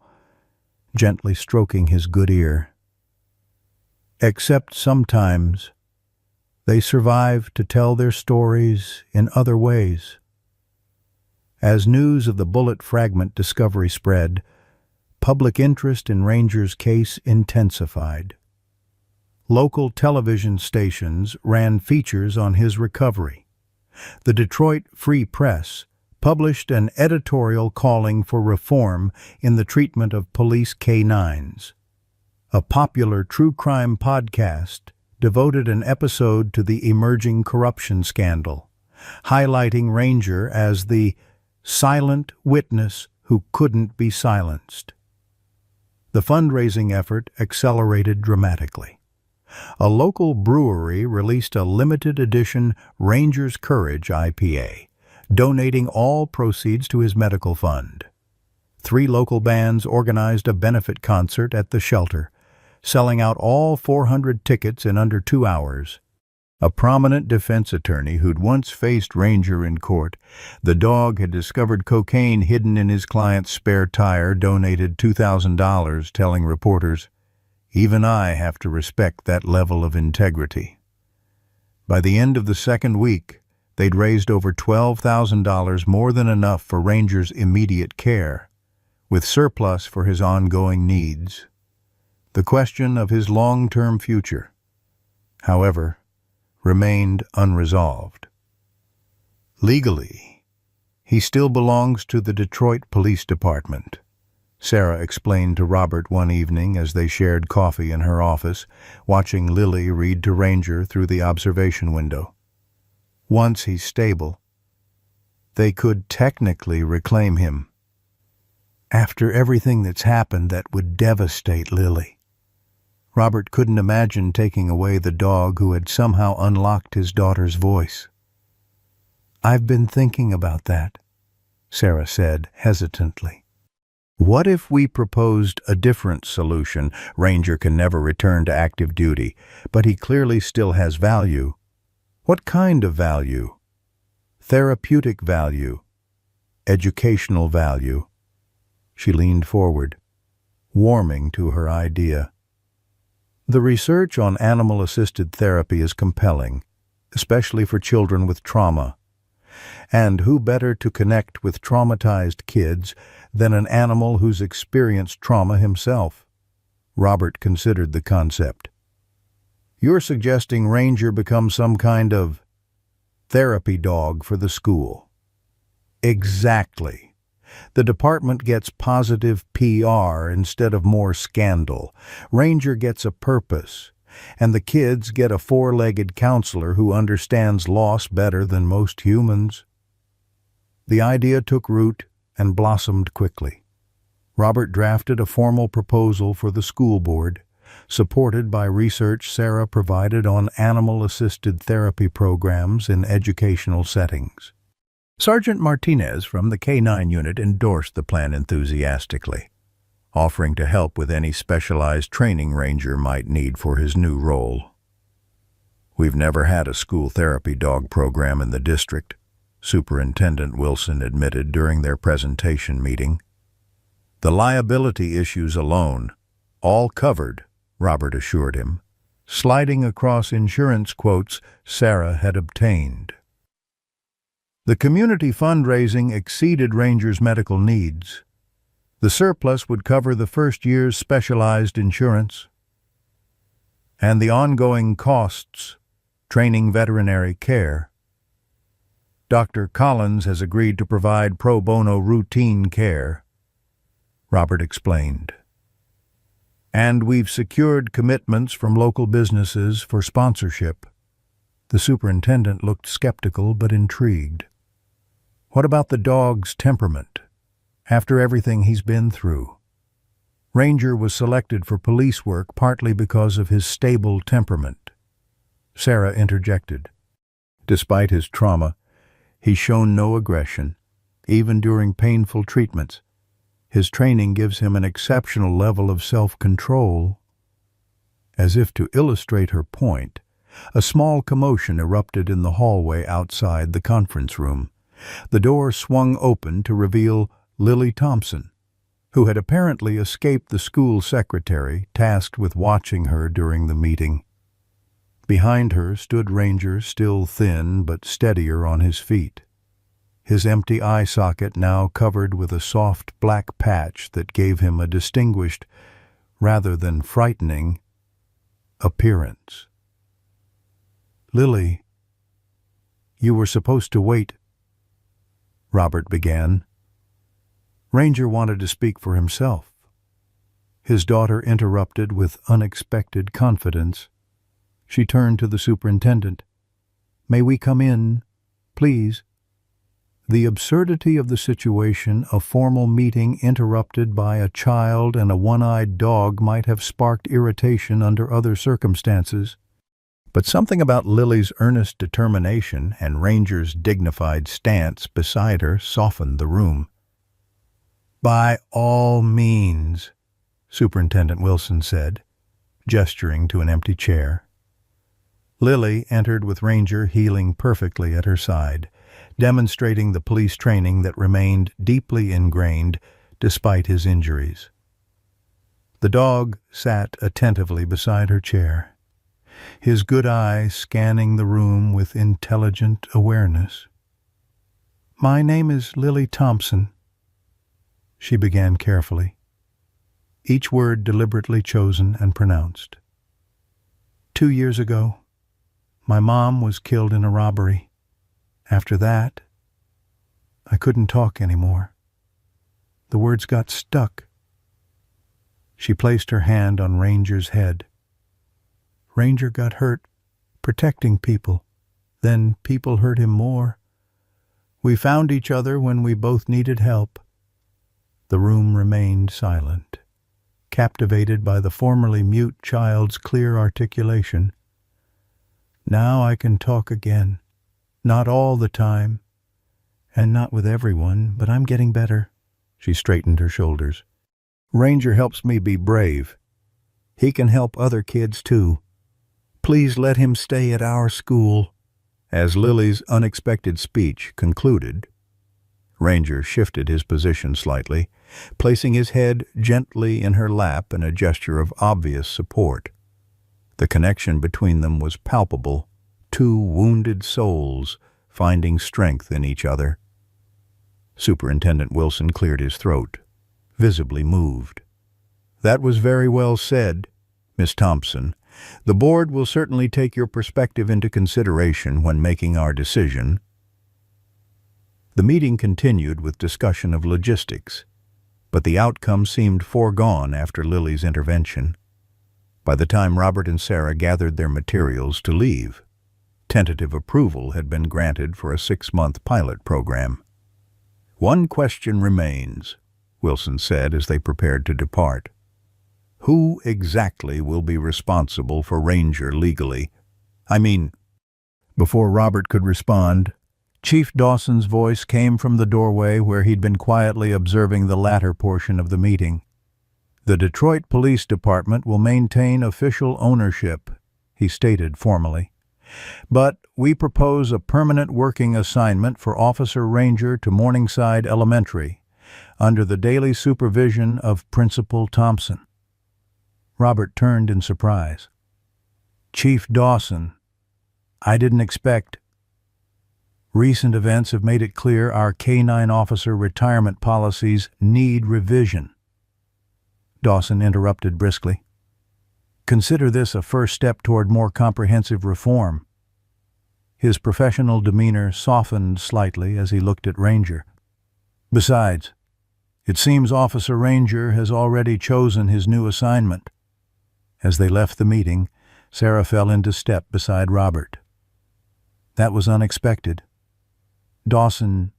gently stroking his good ear. "Except sometimes they survive to tell their stories in other ways." As news of the bullet fragment discovery spread, public interest in Ranger's case intensified. Local television stations ran features on his recovery. The Detroit Free Press published an editorial calling for reform in the treatment of police canines. A popular true crime podcast devoted an episode to the emerging corruption scandal, highlighting Ranger as the silent witness who couldn't be silenced. The fundraising effort accelerated dramatically. A local brewery released a limited edition Ranger's Courage IPA, donating all proceeds to his medical fund. 3 local bands organized a benefit concert at the shelter, selling out all 400 tickets in under 2 hours. A prominent defense attorney who'd once faced Ranger in court, the dog had discovered cocaine hidden in his client's spare tire, donated $2,000, telling reporters, "Even I have to respect that level of integrity." By the end of the second week, they'd raised over $12,000, more than enough for Ranger's immediate care, with surplus for his ongoing needs. The question of his long-term future, however, remained unresolved. Legally, he still belongs to the Detroit Police Department, Sarah explained to Robert one evening as they shared coffee in her office, watching Lily read to Ranger through the observation window. Once he's stable, they could technically reclaim him. After everything that's happened, that would devastate Lily. Robert couldn't imagine taking away the dog who had somehow unlocked his daughter's voice. "I've been thinking about that," Sarah said hesitantly. "What if we proposed a different solution? Ranger can never return to active duty, but he clearly still has value." "What kind of value?" "Therapeutic value. Educational value." She leaned forward, warming to her idea. "The research on animal-assisted therapy is compelling, especially for children with trauma. And who better to connect with traumatized kids than an animal who's experienced trauma himself?" Robert considered the concept. "You're suggesting Ranger become some kind of therapy dog for the school?" "Exactly. The department gets positive PR instead of more scandal. Ranger gets a purpose, and the kids get a four-legged counselor who understands loss better than most humans." The idea took root and blossomed quickly. Robert drafted a formal proposal for the school board, supported by research Sarah provided on animal-assisted therapy programs in educational settings. Sergeant Martinez from the K-9 unit endorsed the plan enthusiastically, offering to help with any specialized training Ranger might need for his new role. "We've never had a school therapy dog program in the district," Superintendent Wilson admitted during their presentation meeting. "The liability issues alone, all covered," Robert assured him, sliding across insurance quotes Sarah had obtained. The community fundraising exceeded Ranger's medical needs. The surplus would cover the first year's specialized insurance and the ongoing costs, training veterinary care. Dr. Collins has agreed to provide pro bono routine care, Robert explained. "And we've secured commitments from local businesses for sponsorship." The superintendent looked skeptical but intrigued. "What about the dog's temperament? After everything he's been through?" Ranger was selected for police work partly because of his stable temperament. Sarah interjected. "Despite his trauma, he's shown no aggression, even during painful treatments. His training gives him an exceptional level of self-control." As if to illustrate her point, a small commotion erupted in the hallway outside the conference room. The door swung open to reveal Lily Thompson, who had apparently escaped the school secretary tasked with watching her during the meeting. Behind her stood Ranger, still thin but steadier on his feet, his empty eye socket now covered with a soft black patch that gave him a distinguished, rather than frightening, appearance. "Lily, you were supposed to wait," Robert began. Ranger wanted to speak for himself. His daughter interrupted with unexpected confidence. She turned to the superintendent. "May we come in, please?" The absurdity of the situation, a formal meeting interrupted by a child and a one-eyed dog, might have sparked irritation under other circumstances. But something about Lily's earnest determination and Ranger's dignified stance beside her softened the room. "By all means," Superintendent Wilson said, gesturing to an empty chair. Lily entered with Ranger healing perfectly at her side, demonstrating the police training that remained deeply ingrained despite his injuries. The dog sat attentively beside her chair, his good eye scanning the room with intelligent awareness. "My name is Lily Thompson," she began carefully, each word deliberately chosen and pronounced. 2 years ago, my mom was killed in a robbery. After that, I couldn't talk anymore. The words got stuck. She placed her hand on Ranger's head. Ranger got hurt protecting people, then people hurt him more. We found each other when we both needed help." The room remained silent, captivated by the formerly mute child's clear articulation. "Now I can talk again. Not all the time, and not with everyone, but I'm getting better." She straightened her shoulders. "Ranger helps me be brave. He can help other kids too. Please let him stay at our school." As Lily's unexpected speech concluded, Ranger shifted his position slightly, placing his head gently in her lap in a gesture of obvious support. The connection between them was palpable, two wounded souls finding strength in each other. Superintendent Wilson cleared his throat, visibly moved. "That was very well said, Miss Thompson. The board will certainly take your perspective into consideration when making our decision." The meeting continued with discussion of logistics, but the outcome seemed foregone after Lily's intervention. By the time Robert and Sarah gathered their materials to leave, tentative approval had been granted for a 6-month pilot program. "One question remains," Wilson said as they prepared to depart. "Who exactly will be responsible for Ranger legally? Before Robert could respond, Chief Dawson's voice came from the doorway where he'd been quietly observing the latter portion of the meeting. "The Detroit Police Department will maintain official ownership," he stated formally. "But we propose a permanent working assignment for Officer Ranger to Morningside Elementary, under the daily supervision of Principal Thompson." Robert turned in surprise. "Chief Dawson, I didn't expect—" "Recent events have made it clear our K-9 officer retirement policies need revision," Dawson interrupted briskly. "Consider this a first step toward more comprehensive reform." His professional demeanor softened slightly as he looked at Ranger. "Besides, it seems Officer Ranger has already chosen his new assignment." As they left the meeting, Sarah fell into step beside Robert. "That was unexpected. Dawson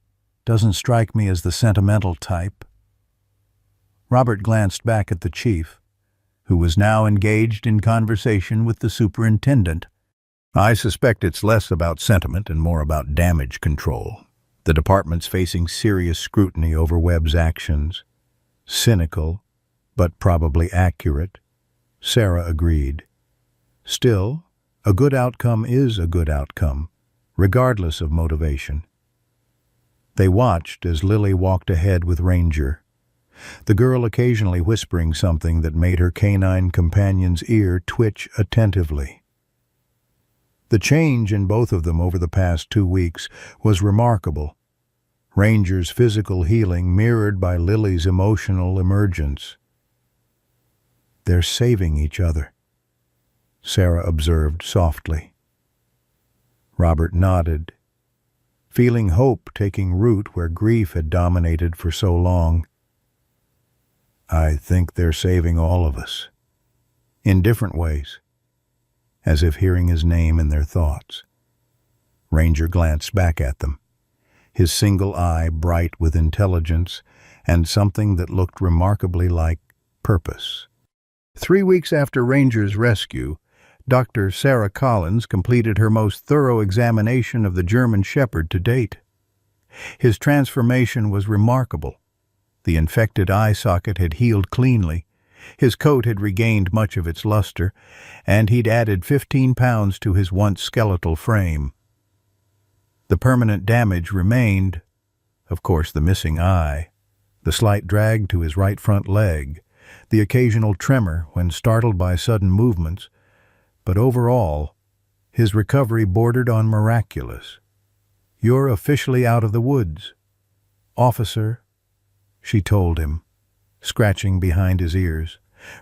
doesn't strike me as the sentimental type." Robert glanced back at the chief, who was now engaged in conversation with the superintendent. "I suspect it's less about sentiment and more about damage control. The department's facing serious scrutiny over Webb's actions. Cynical, but probably accurate." Sarah agreed. "Still, a good outcome is a good outcome, regardless of motivation." They watched as Lily walked ahead with Ranger, the girl occasionally whispering something that made her canine companion's ear twitch attentively. The change in both of them over the past 2 weeks was remarkable. Ranger's physical healing mirrored by Lily's emotional emergence. "They're saving each other," Sarah observed softly. Robert nodded, feeling hope taking root where grief had dominated for so long. "I think they're saving all of us, in different ways," as if hearing his name in their thoughts. Ranger glanced back at them, his single eye bright with intelligence and something that looked remarkably like purpose. 3 weeks after Ranger's rescue, Dr. Sarah Collins completed her most thorough examination of the German Shepherd to date. His transformation was remarkable. The infected eye socket had healed cleanly, his coat had regained much of its luster, and he'd added 15 pounds to his once skeletal frame. The permanent damage remained, of course, the missing eye, the slight drag to his right front leg, the occasional tremor when startled by sudden movements, but overall, his recovery bordered on miraculous. "You're officially out of the woods, officer," she told him, scratching behind his ears.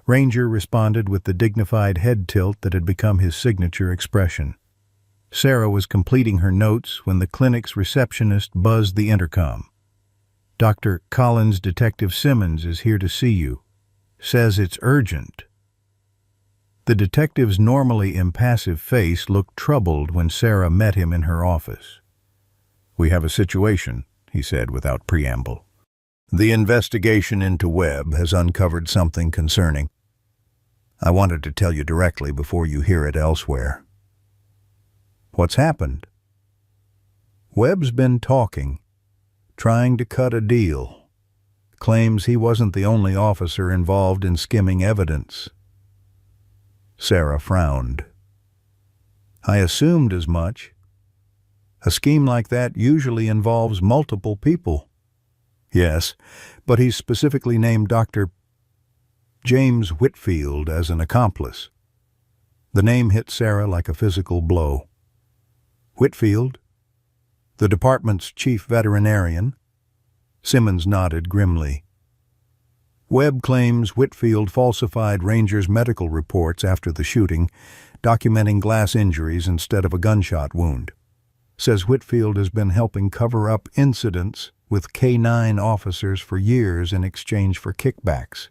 Ranger responded with the dignified head tilt that had become his signature expression. Sarah was completing her notes when the clinic's receptionist buzzed the intercom. "Dr. Collins, Detective Simmons is here to see you. Says it's urgent." The detective's normally impassive face looked troubled when Sarah met him in her office. "We have a situation," he said without preamble. "The investigation into Webb has uncovered something concerning. I wanted to tell you directly before you hear it elsewhere." "What's happened?" "Webb's been talking, trying to cut a deal. Claims he wasn't the only officer involved in skimming evidence." Sarah frowned. "I assumed as much. A scheme like that usually involves multiple people." "Yes, but he's specifically named Dr. James Whitfield as an accomplice." The name hit Sarah like a physical blow. "Whitfield? The department's chief veterinarian?" Simmons nodded grimly. "Webb claims Whitfield falsified Ranger's medical reports after the shooting, documenting glass injuries instead of a gunshot wound. Says Whitfield has been helping cover up incidents with K-9 officers for years in exchange for kickbacks.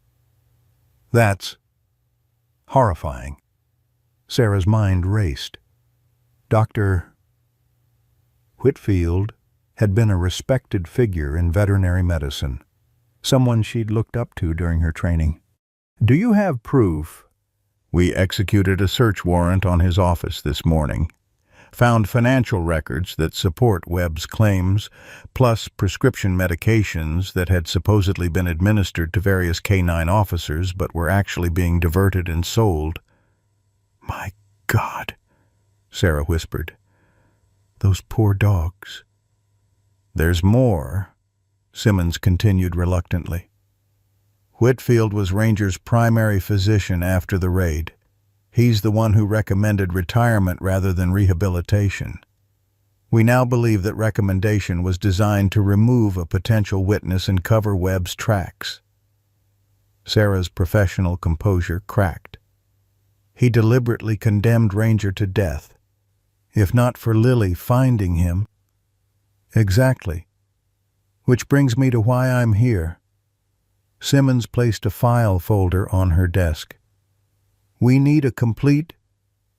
That's horrifying." Sarah's mind raced. Dr. Whitfield had been a respected figure in veterinary medicine, someone she'd looked up to during her training. "Do you have proof?" "We executed a search warrant on his office this morning. Found financial records that support Webb's claims, plus prescription medications that had supposedly been administered to various K-9 officers but were actually being diverted and sold." "My God," Sarah whispered. "Those poor dogs." "There's more," Simmons continued reluctantly. "Whitfield was Ranger's primary physician after the raid. He's the one who recommended retirement rather than rehabilitation. We now believe that recommendation was designed to remove a potential witness and cover Webb's tracks." Sarah's professional composure cracked. "He deliberately condemned Ranger to death. If not for Lily finding him—" "Exactly. Which brings me to why I'm here." Simmons placed a file folder on her desk. "We need a complete,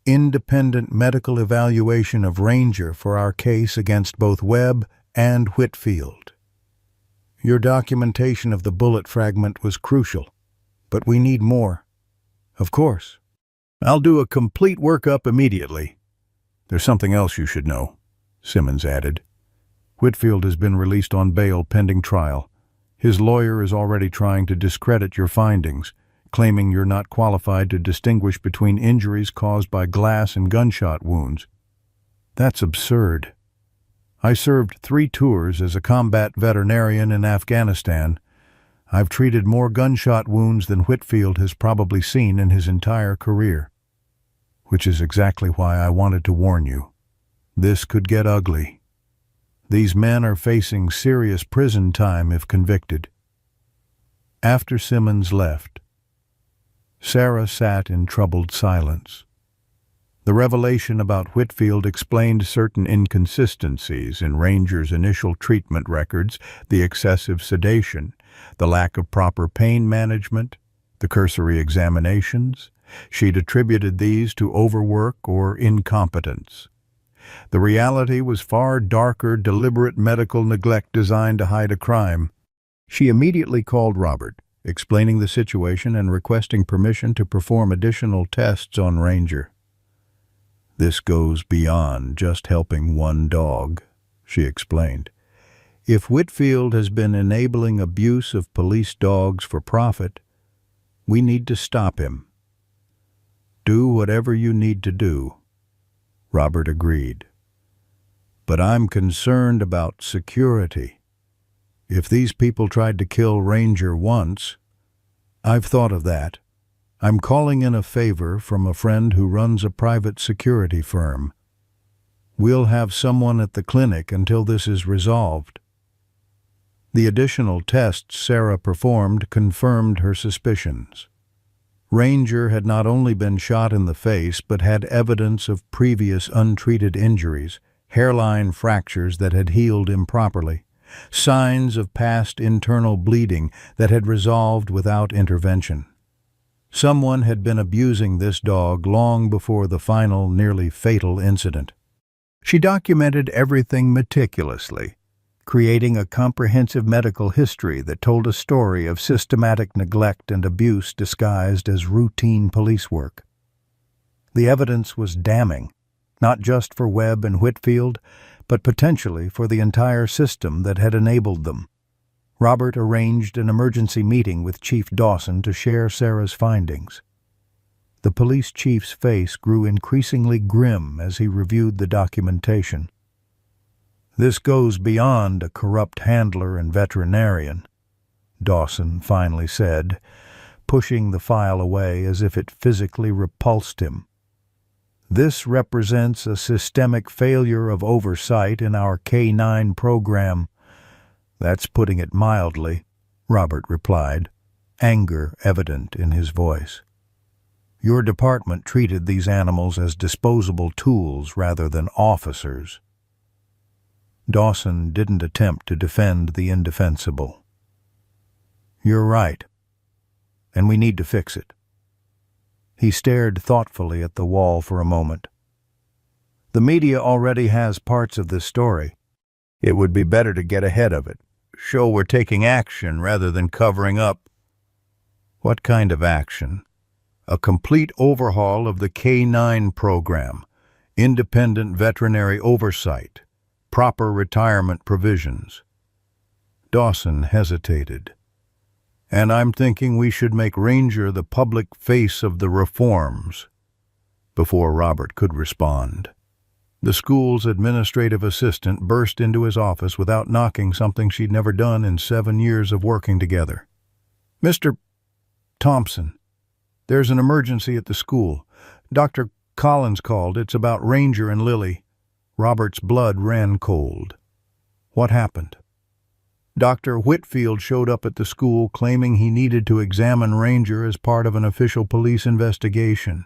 independent medical evaluation of Ranger for our case against both Webb and Whitfield. Your documentation of the bullet fragment was crucial, but we need more." "Of course. I'll do a complete workup immediately." "There's something else you should know," Simmons added. "Whitfield has been released on bail pending trial. His lawyer is already trying to discredit your findings, claiming you're not qualified to distinguish between injuries caused by glass and gunshot wounds. That's absurd. I served 3 tours as a combat veterinarian in Afghanistan. I've treated more gunshot wounds than Whitfield has probably seen in his entire career. Which is exactly why I wanted to warn you. This could get ugly. These men are facing serious prison time if convicted." After Simmons left, Sarah sat in troubled silence. The revelation about Whitfield explained certain inconsistencies in Ranger's initial treatment records, the excessive sedation, the lack of proper pain management, the cursory examinations. She'd attributed these to overwork or incompetence. The reality was far darker, deliberate medical neglect designed to hide a crime. She immediately called Robert, explaining the situation and requesting permission to perform additional tests on Ranger. "This goes beyond just helping one dog," she explained. "If Whitfield has been enabling abuse of police dogs for profit, we need to stop him." "Do whatever you need to do," Robert agreed. "But I'm concerned about security. If these people tried to kill Ranger once—" "I've thought of that. I'm calling in a favor from a friend who runs a private security firm. We'll have someone at the clinic until this is resolved." The additional tests Sarah performed confirmed her suspicions. Ranger had not only been shot in the face but had evidence of previous untreated injuries, hairline fractures that had healed improperly, signs of past internal bleeding that had resolved without intervention. Someone had been abusing this dog long before the final, nearly fatal incident. She documented everything meticulously, creating a comprehensive medical history that told a story of systematic neglect and abuse disguised as routine police work. The evidence was damning, not just for Webb and Whitfield, but potentially for the entire system that had enabled them. Robert arranged an emergency meeting with Chief Dawson to share Sarah's findings. The police chief's face grew increasingly grim as he reviewed the documentation. "This goes beyond a corrupt handler and veterinarian," Dawson finally said, pushing the file away as if it physically repulsed him. "This represents a systemic failure of oversight in our K-9 program." "That's putting it mildly," Robert replied, anger evident in his voice. "Your department treated these animals as disposable tools rather than officers." Dawson didn't attempt to defend the indefensible. "You're right, and we need to fix it." He stared thoughtfully at the wall for a moment. "The media already has parts of this story. It would be better to get ahead of it. Show we're taking action rather than covering up." "What kind of action?" "A complete overhaul of the K-9 program, independent veterinary oversight, proper retirement provisions." Dawson hesitated. "And I'm thinking we should make Ranger the public face of the reforms." Before Robert could respond, the school's administrative assistant burst into his office without knocking, something she'd never done in 7 years of working together. "Mr. Thompson, there's an emergency at the school. Dr. Collins called. It's about Ranger and Lily." Robert's blood ran cold. "What happened?" "Dr. Whitfield showed up at the school claiming he needed to examine Ranger as part of an official police investigation.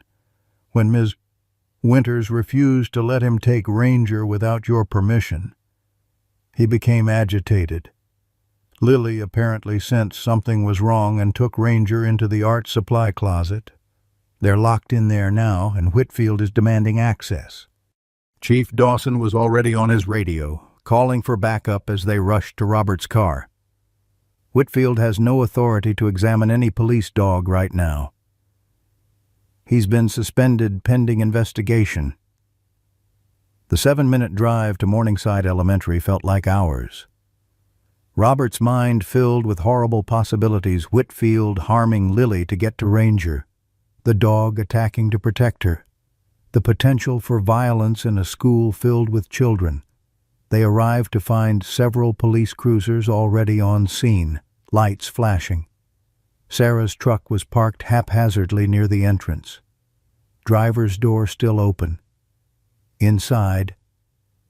When Ms. Winters refused to let him take Ranger without your permission, he became agitated. Lily apparently sensed something was wrong and took Ranger into the art supply closet. They're locked in there now, and Whitfield is demanding access." Chief Dawson was already on his radio, calling for backup as they rushed to Robert's car. "Whitfield has no authority to examine any police dog right now. He's been suspended pending investigation." The 7-minute drive to Morningside Elementary felt like hours. Robert's mind filled with horrible possibilities: Whitfield harming Lily to get to Ranger, the dog attacking to protect her, the potential for violence in a school filled with children. They arrived to find several police cruisers already on scene, lights flashing. Sarah's truck was parked haphazardly near the entrance. Driver's door still open. Inside,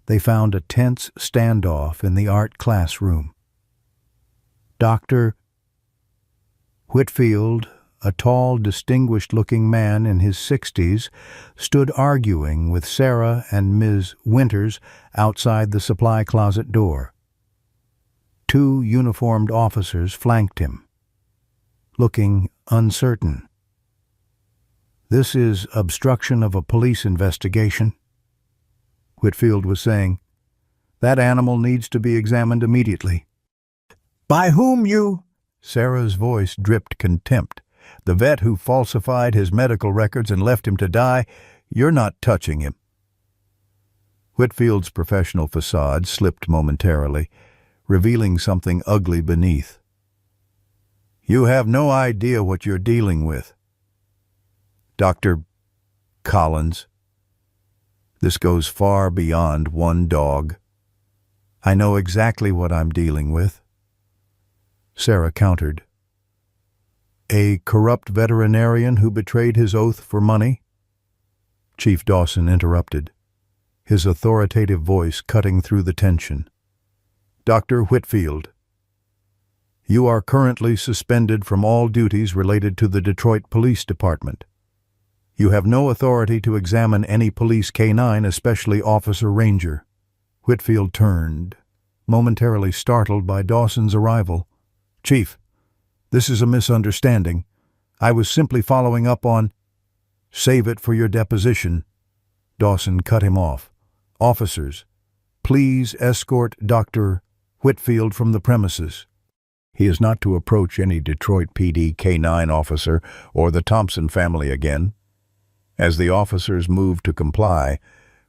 they found a tense standoff in the art classroom. Dr. Whitfield, a tall, distinguished-looking man in his 60s, stood arguing with Sarah and Ms. Winters outside the supply closet door. 2 uniformed officers flanked him, looking uncertain. "This is obstruction of a police investigation," Whitfield was saying. "That animal needs to be examined immediately." "By whom you—" Sarah's voice dripped contempt. "The vet who falsified his medical records and left him to die. You're not touching him." Whitfield's professional facade slipped momentarily, revealing something ugly beneath. "You have no idea what you're dealing with. Dr. Collins, this goes far beyond one dog. I know exactly what I'm dealing with." Sarah countered. "A corrupt veterinarian who betrayed his oath for money?" Chief Dawson interrupted, his authoritative voice cutting through the tension. "Dr. Whitfield, you are currently suspended from all duties related to the Detroit Police Department. You have no authority to examine any police K-9, especially Officer Ranger." Whitfield turned, momentarily startled by Dawson's arrival. "Chief, this is a misunderstanding. I was simply following up on—" "Save it for your deposition." Dawson cut him off. "Officers, please escort Dr. Whitfield from the premises. He is not to approach any Detroit PD K-9 officer or the Thompson family again." As the officers moved to comply,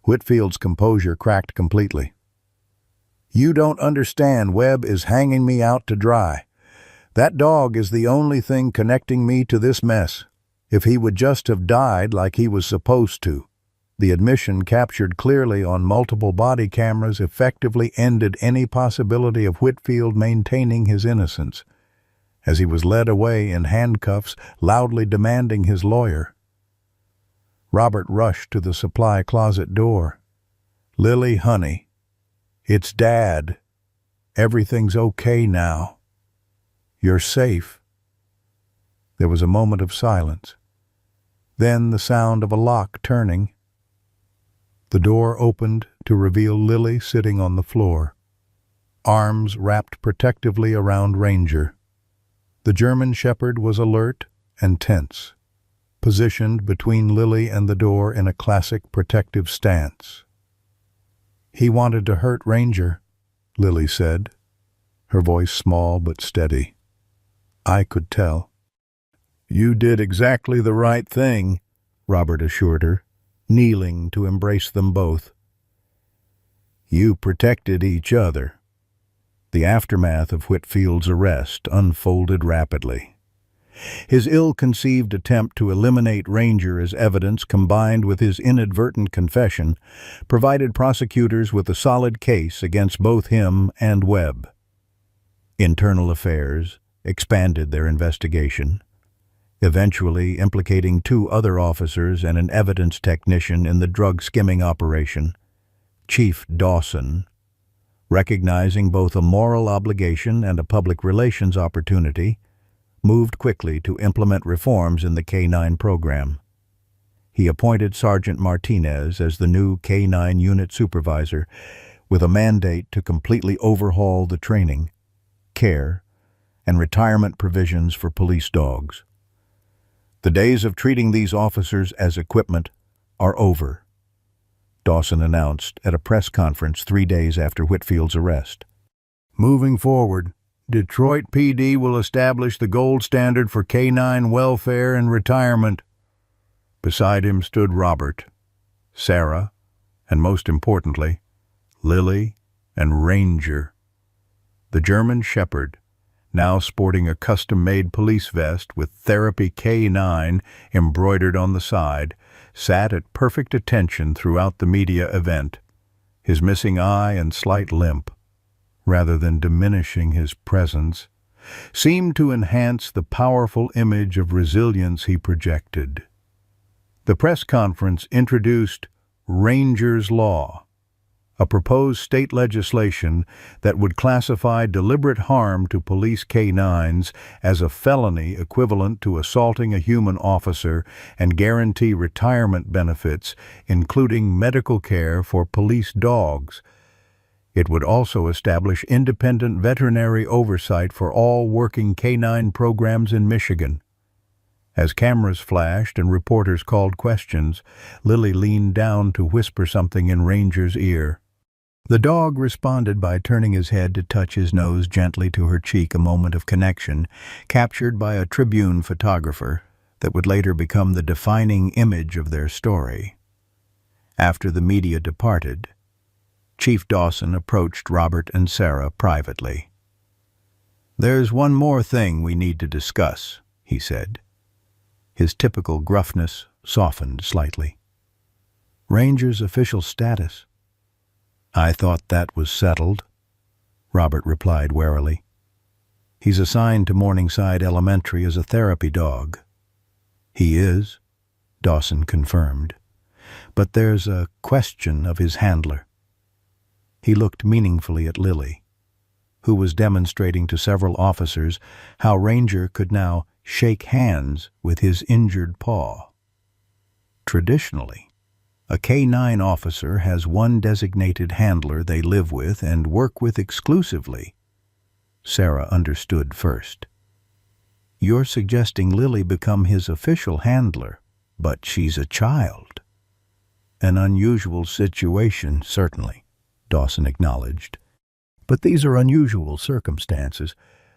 Whitfield's composure cracked completely. "You don't understand. Webb is hanging me out to dry. That dog is the only thing connecting me to this mess. If he would just have died like he was supposed to." The admission, captured clearly on multiple body cameras, effectively ended any possibility of Whitfield maintaining his innocence, as he was led away in handcuffs, loudly demanding his lawyer. Robert rushed to the supply closet door. "Lily, honey, it's Dad. Everything's okay now. You're safe." There was a moment of silence. Then the sound of a lock turning. The door opened to reveal Lily sitting on the floor, arms wrapped protectively around Ranger. The German Shepherd was alert and tense, positioned between Lily and the door in a classic protective stance. "He wanted to hurt Ranger," Lily said, her voice small but steady. "I could tell." "You did exactly the right thing," Robert assured her, kneeling to embrace them both. "You protected each other." The aftermath of Whitfield's arrest unfolded rapidly. His ill-conceived attempt to eliminate Ranger as evidence, combined with his inadvertent confession, provided prosecutors with a solid case against both him and Webb. Internal Affairs expanded their investigation, eventually implicating 2 other officers and an evidence technician in the drug-skimming operation. Chief Dawson, recognizing both a moral obligation and a public relations opportunity, moved quickly to implement reforms in the K-9 program. He appointed Sergeant Martinez as the new K-9 unit supervisor, with a mandate to completely overhaul the training, care, and retirement provisions for police dogs. The days of treating these officers as equipment are over, Dawson announced at a press conference 3 days after Whitfield's arrest. "Moving forward, Detroit PD will establish the gold standard for K-9 welfare and retirement." Beside him stood Robert, Sarah, and most importantly, Lily and Ranger. The German Shepherd, now sporting a custom-made police vest with Therapy K-9 embroidered on the side, sat at perfect attention throughout the media event, his missing eye and slight limp, rather than diminishing his presence, seemed to enhance the powerful image of resilience he projected. The press conference introduced Ranger's Law, a proposed state legislation that would classify deliberate harm to police K-9s as a felony equivalent to assaulting a human officer and guarantee retirement benefits, including medical care for police dogs. It would also establish independent veterinary oversight for all working K-9 programs in Michigan. As cameras flashed and reporters called questions, Lily leaned down to whisper something in Ranger's ear. The dog responded by turning his head to touch his nose gently to her cheek, a moment of connection, captured by a Tribune photographer that would later become the defining image of their story. After the media departed, Chief Dawson approached Robert and Sarah privately. "There's one more thing we need to discuss," he said. His typical gruffness softened slightly. "Ranger's official status." "I thought that was settled," Robert replied warily. "He's assigned to Morningside Elementary as a therapy dog." "He is," Dawson confirmed. "But there's a question of his handler." He looked meaningfully at Lily, who was demonstrating to several officers how Ranger could now shake hands with his injured paw. Traditionally, a K-9 officer has one designated handler they live with and work with exclusively. Sarah understood first. You're suggesting Lily become his official handler, but she's a child. An unusual situation, certainly, Dawson acknowledged. But these are unusual circumstances.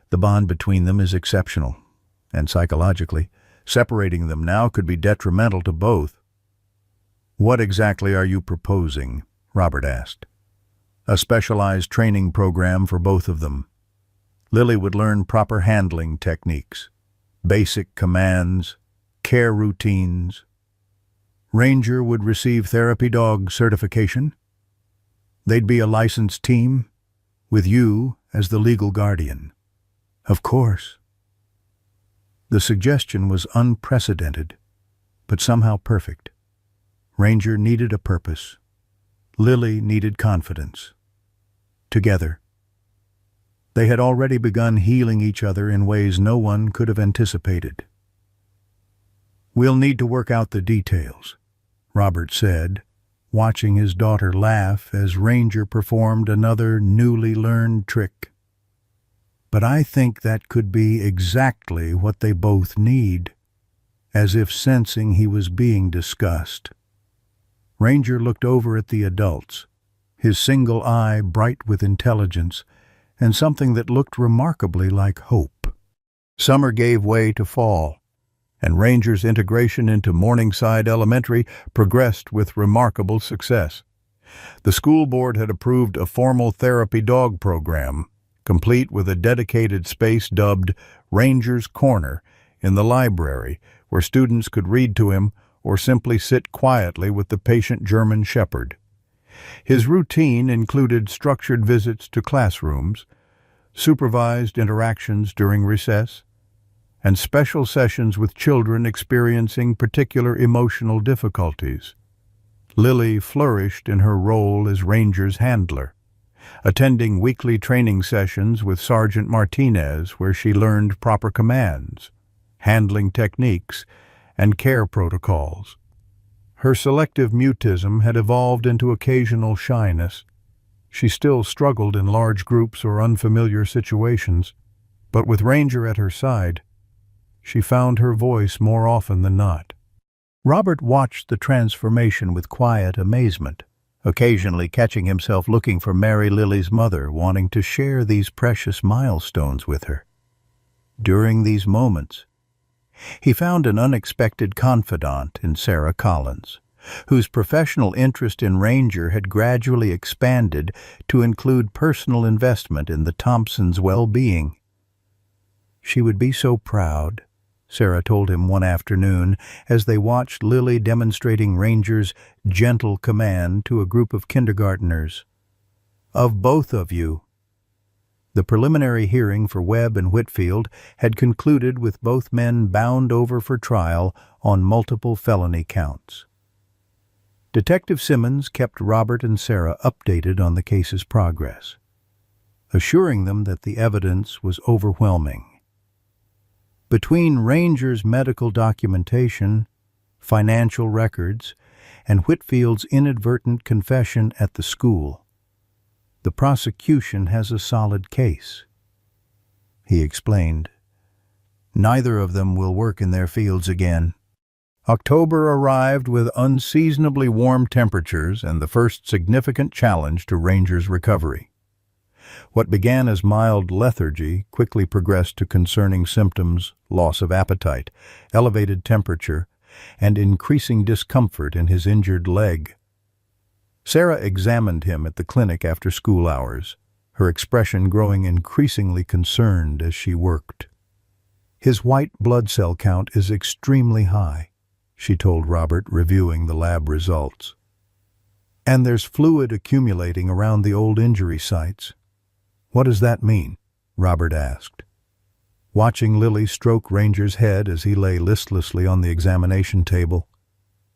The bond between them is exceptional, and psychologically, separating them now could be detrimental to both. What exactly are you proposing? Robert asked. A specialized training program for both of them. Lily would learn proper handling techniques, basic commands, care routines. Ranger would receive therapy dog certification. They'd be a licensed team, with you as the legal guardian. Of course. The suggestion was unprecedented, but somehow perfect. Ranger needed a purpose. Lily needed confidence. Together, they had already begun healing each other in ways no one could have anticipated. We'll need to work out the details, Robert said, watching his daughter laugh as Ranger performed another newly learned trick. But I think that could be exactly what they both need, as if sensing he was being discussed. Ranger looked over at the adults, his single eye bright with intelligence and something that looked remarkably like hope. Summer gave way to fall, and Ranger's integration into Morningside Elementary progressed with remarkable success. The school board had approved a formal therapy dog program, complete with a dedicated space dubbed Ranger's Corner in the library, where students could read to him or simply sit quietly with the patient German Shepherd. His routine included structured visits to classrooms, supervised interactions during recess, and special sessions with children experiencing particular emotional difficulties. Lily flourished in her role as Ranger's handler, attending weekly training sessions with Sergeant Martinez where she learned proper commands, handling techniques, and care protocols. Her selective mutism had evolved into occasional shyness. She still struggled in large groups or unfamiliar situations, but with Ranger at her side, she found her voice more often than not. Robert watched the transformation with quiet amazement, occasionally catching himself looking for Mary Lily's mother, wanting to share these precious milestones with her. During these moments, he found an unexpected confidant in Sarah Collins, whose professional interest in Ranger had gradually expanded to include personal investment in the Thompsons' well-being. She would be so proud, Sarah told him one afternoon as they watched Lily demonstrating Ranger's gentle command to a group of kindergarteners. Of both of you. The preliminary hearing for Webb and Whitfield had concluded with both men bound over for trial on multiple felony counts. Detective Simmons kept Robert and Sarah updated on the case's progress, assuring them that the evidence was overwhelming. Between Ranger's medical documentation, financial records, and Whitfield's inadvertent confession at the school, the prosecution has a solid case, he explained. Neither of them will work in their fields again. October arrived with unseasonably warm temperatures and the first significant challenge to Ranger's recovery. What began as mild lethargy quickly progressed to concerning symptoms, loss of appetite, elevated temperature, and increasing discomfort in his injured leg. Sarah examined him at the clinic after school hours, her expression growing increasingly concerned as she worked. His white blood cell count is extremely high, she told Robert, reviewing the lab results. And there's fluid accumulating around the old injury sites. What does that mean? Robert asked, watching Lily stroke Ranger's head as he lay listlessly on the examination table.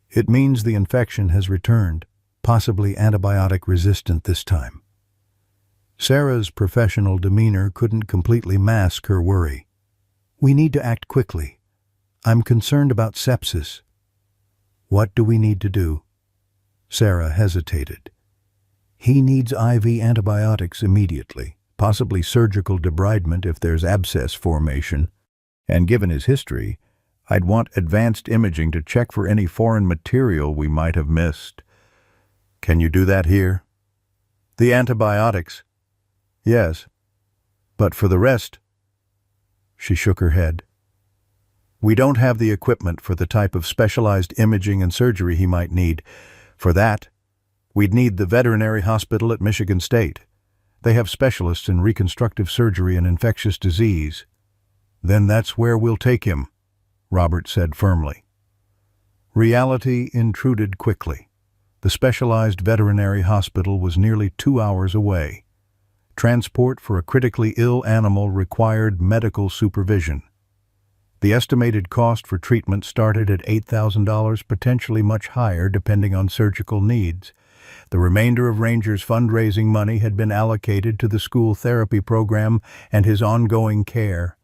It means the infection has returned, possibly antibiotic-resistant this time. Sarah's professional demeanor couldn't completely mask her worry. We need to act quickly. I'm concerned about sepsis. What do we need to do? Sarah hesitated. He needs IV antibiotics immediately, possibly surgical debridement if there's abscess formation. And given his history, I'd want advanced imaging to check for any foreign material we might have missed. Can you do that here? The antibiotics? Yes. But for the rest? She shook her head. We don't have the equipment for the type of specialized imaging and surgery he might need. For that, we'd need the veterinary hospital at Michigan State. They have specialists in reconstructive surgery and infectious disease. Then that's where we'll take him, Robert said firmly. Reality intruded quickly. The specialized veterinary hospital was nearly 2 hours away. Transport for a critically ill animal required medical supervision. The estimated cost for treatment started at $8,000, potentially much higher depending on surgical needs. The remainder of Ranger's fundraising money had been allocated to the school therapy program and his ongoing care,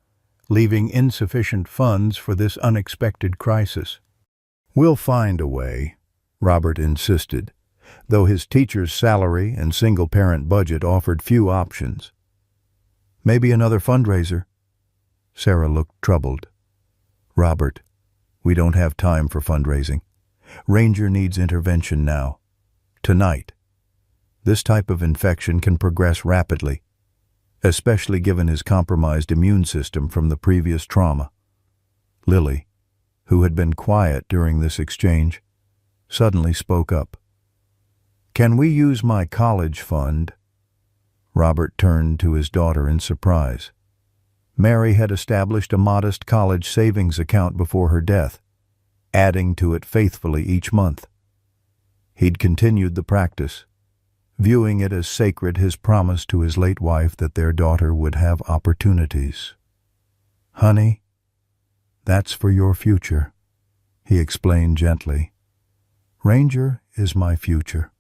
leaving insufficient funds for this unexpected crisis. We'll find a way, Robert insisted, though his teacher's salary and single-parent budget offered few options. Maybe another fundraiser? Sarah looked troubled. Robert, we don't have time for fundraising. Ranger needs intervention now. Tonight. This type of infection can progress rapidly, especially given his compromised immune system from the previous trauma. Lily, who had been quiet during this exchange, suddenly spoke up. Can we use my college fund? Robert turned to his daughter in surprise. Mary had established a modest college savings account before her death, adding to it faithfully each month. He'd continued the practice, viewing it as sacred his promise to his late wife that their daughter would have opportunities. Honey, that's for your future, he explained gently. Ranger is my future.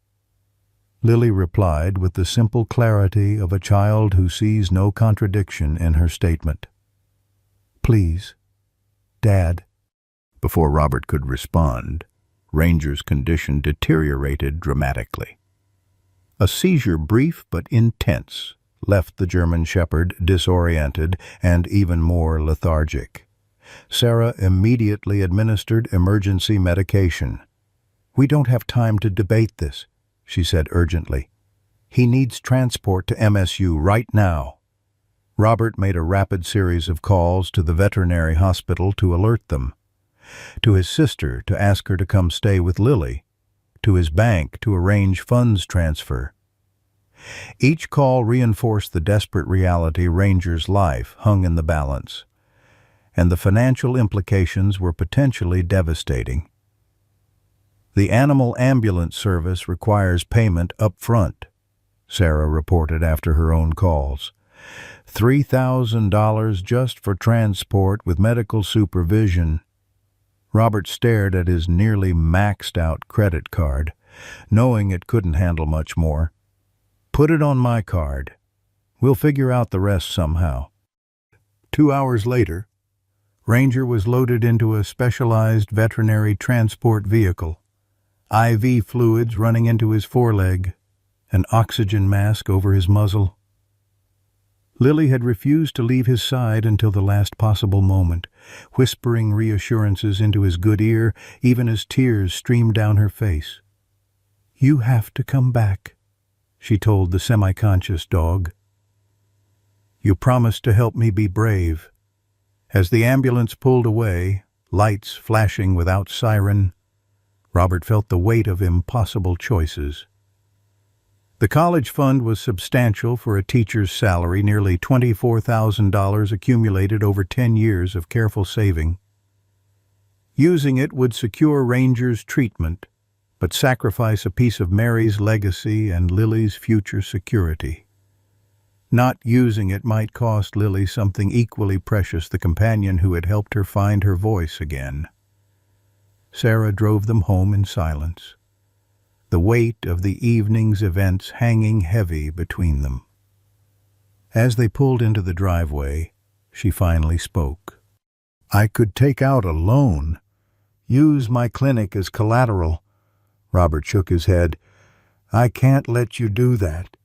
Lily replied with the simple clarity of a child who sees no contradiction in her statement. Please, Dad. Before Robert could respond, Ranger's condition deteriorated dramatically. A seizure, brief but intense, left the German Shepherd disoriented and even more lethargic. Sarah immediately administered emergency medication. We don't have time to debate this, she said urgently. He needs transport to MSU right now. Robert made a rapid series of calls to the veterinary hospital to alert them, to his sister to ask her to come stay with Lily, to his bank to arrange funds transfer. Each call reinforced the desperate reality Ranger's life hung in the balance, and the financial implications were potentially devastating. The animal ambulance service requires payment up front, Sarah reported after her own calls. $3,000 just for transport with medical supervision. Robert stared at his nearly maxed-out credit card, knowing it couldn't handle much more. Put it on my card. We'll figure out the rest somehow. 2 hours later, Ranger was loaded into a specialized veterinary transport vehicle. IV fluids running into his foreleg, an oxygen mask over his muzzle. Lily had refused to leave his side until the last possible moment, whispering reassurances into his good ear, even as tears streamed down her face. You have to come back, she told the semi-conscious dog. You promised to help me be brave. As the ambulance pulled away, lights flashing without siren, Robert felt the weight of impossible choices. The college fund was substantial for a teacher's salary, nearly $24,000 accumulated over 10 years of careful saving. Using it would secure Ranger's treatment, but sacrifice a piece of Mary's legacy and Lily's future security. Not using it might cost Lily something equally precious, the companion who had helped her find her voice again. Sarah drove them home in silence, the weight of the evening's events hanging heavy between them. As they pulled into the driveway, she finally spoke. I could take out a loan, use my clinic as collateral. Robert shook his head. I can't let you do that.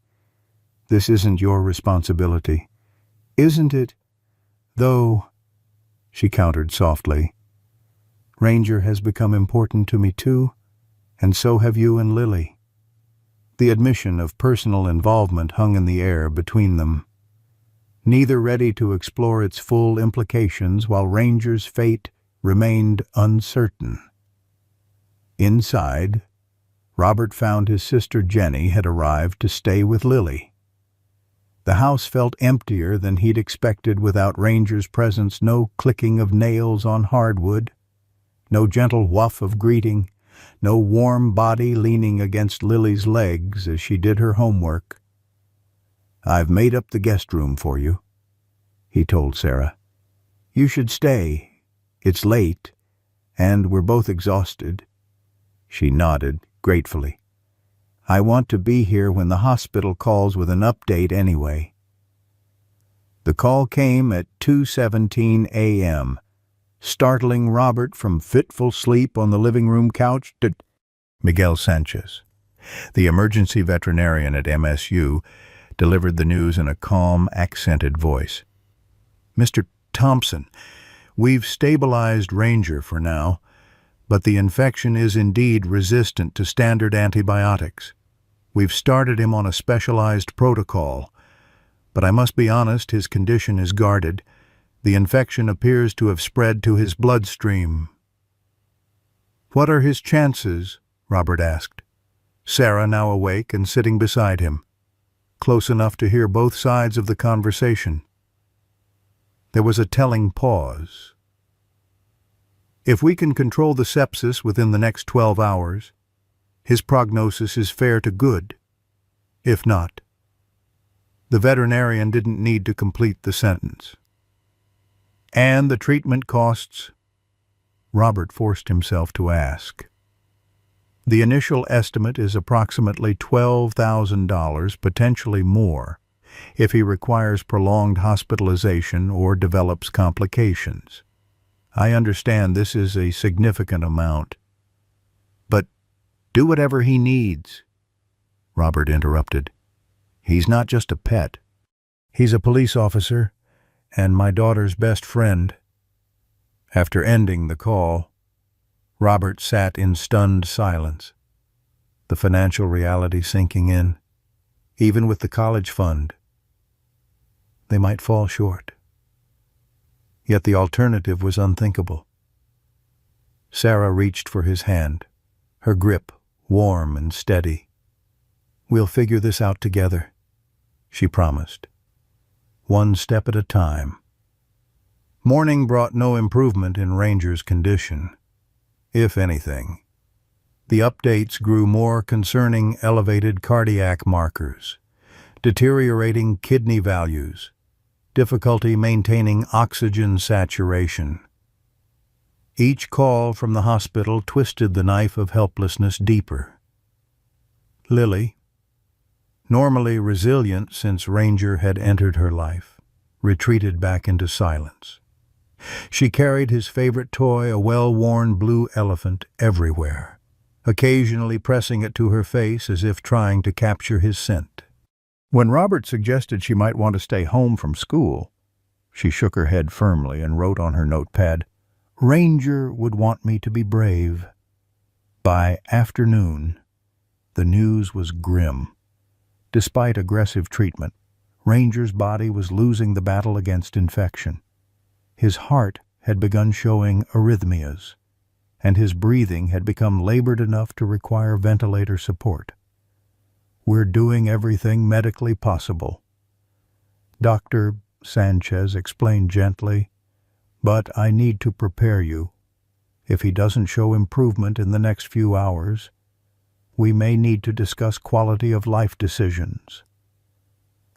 This isn't your responsibility. Isn't it? Though, she countered softly. "Ranger has become important to me too, and so have you and Lily." The admission of personal involvement hung in the air between them, neither ready to explore its full implications while Ranger's fate remained uncertain. Inside, Robert found his sister Jenny had arrived to stay with Lily. The house felt emptier than he'd expected without Ranger's presence. No clicking of nails on hardwood, no gentle woof of greeting, no warm body leaning against Lily's legs as she did her homework. "I've made up the guest room for you," he told Sarah. "You should stay. It's late, and we're both exhausted." She nodded gratefully. "I want to be here when the hospital calls with an update anyway." The call came at 2:17 a.m., startling Robert from fitful sleep on the living room couch to Miguel Sanchez, the emergency veterinarian at MSU, delivered the news in a calm, accented voice. "Mr. Thompson, we've stabilized Ranger for now, but the infection is indeed resistant to standard antibiotics. We've started him on a specialized protocol, but I must be honest, his condition is guarded. The infection appears to have spread to his bloodstream." "What are his chances?" Robert asked, Sarah now awake and sitting beside him, close enough to hear both sides of the conversation. There was a telling pause. "If we can control the sepsis within the next 12 hours, his prognosis is fair to good. If not..." The veterinarian didn't need to complete the sentence. "And the treatment costs?" Robert forced himself to ask. "The initial estimate is approximately $12,000, potentially more, if he requires prolonged hospitalization or develops complications. I understand this is a significant amount. But do whatever he needs." Robert interrupted. "He's not just a pet. He's a police officer and my daughter's best friend." After ending the call, Robert sat in stunned silence, the financial reality sinking in. Even with the college fund, they might fall short. Yet the alternative was unthinkable. Sarah reached for his hand, her grip warm and steady. "We'll figure this out together," she promised. "One step at a time." Morning brought no improvement in Ranger's condition. If anything, the updates grew more concerning: elevated cardiac markers, deteriorating kidney values, difficulty maintaining oxygen saturation. Each call from the hospital twisted the knife of helplessness deeper. Lily, normally resilient since Ranger had entered her life, retreated back into silence. She carried his favorite toy, a well-worn blue elephant, everywhere, occasionally pressing it to her face as if trying to capture his scent. When Robert suggested she might want to stay home from school, she shook her head firmly and wrote on her notepad, "Ranger would want me to be brave." By afternoon, the news was grim. Despite aggressive treatment, Ranger's body was losing the battle against infection. His heart had begun showing arrhythmias, and his breathing had become labored enough to require ventilator support. "We're doing everything medically possible," Dr. Sanchez explained gently, "but I need to prepare you. If he doesn't show improvement in the next few hours, we may need to discuss quality-of-life decisions."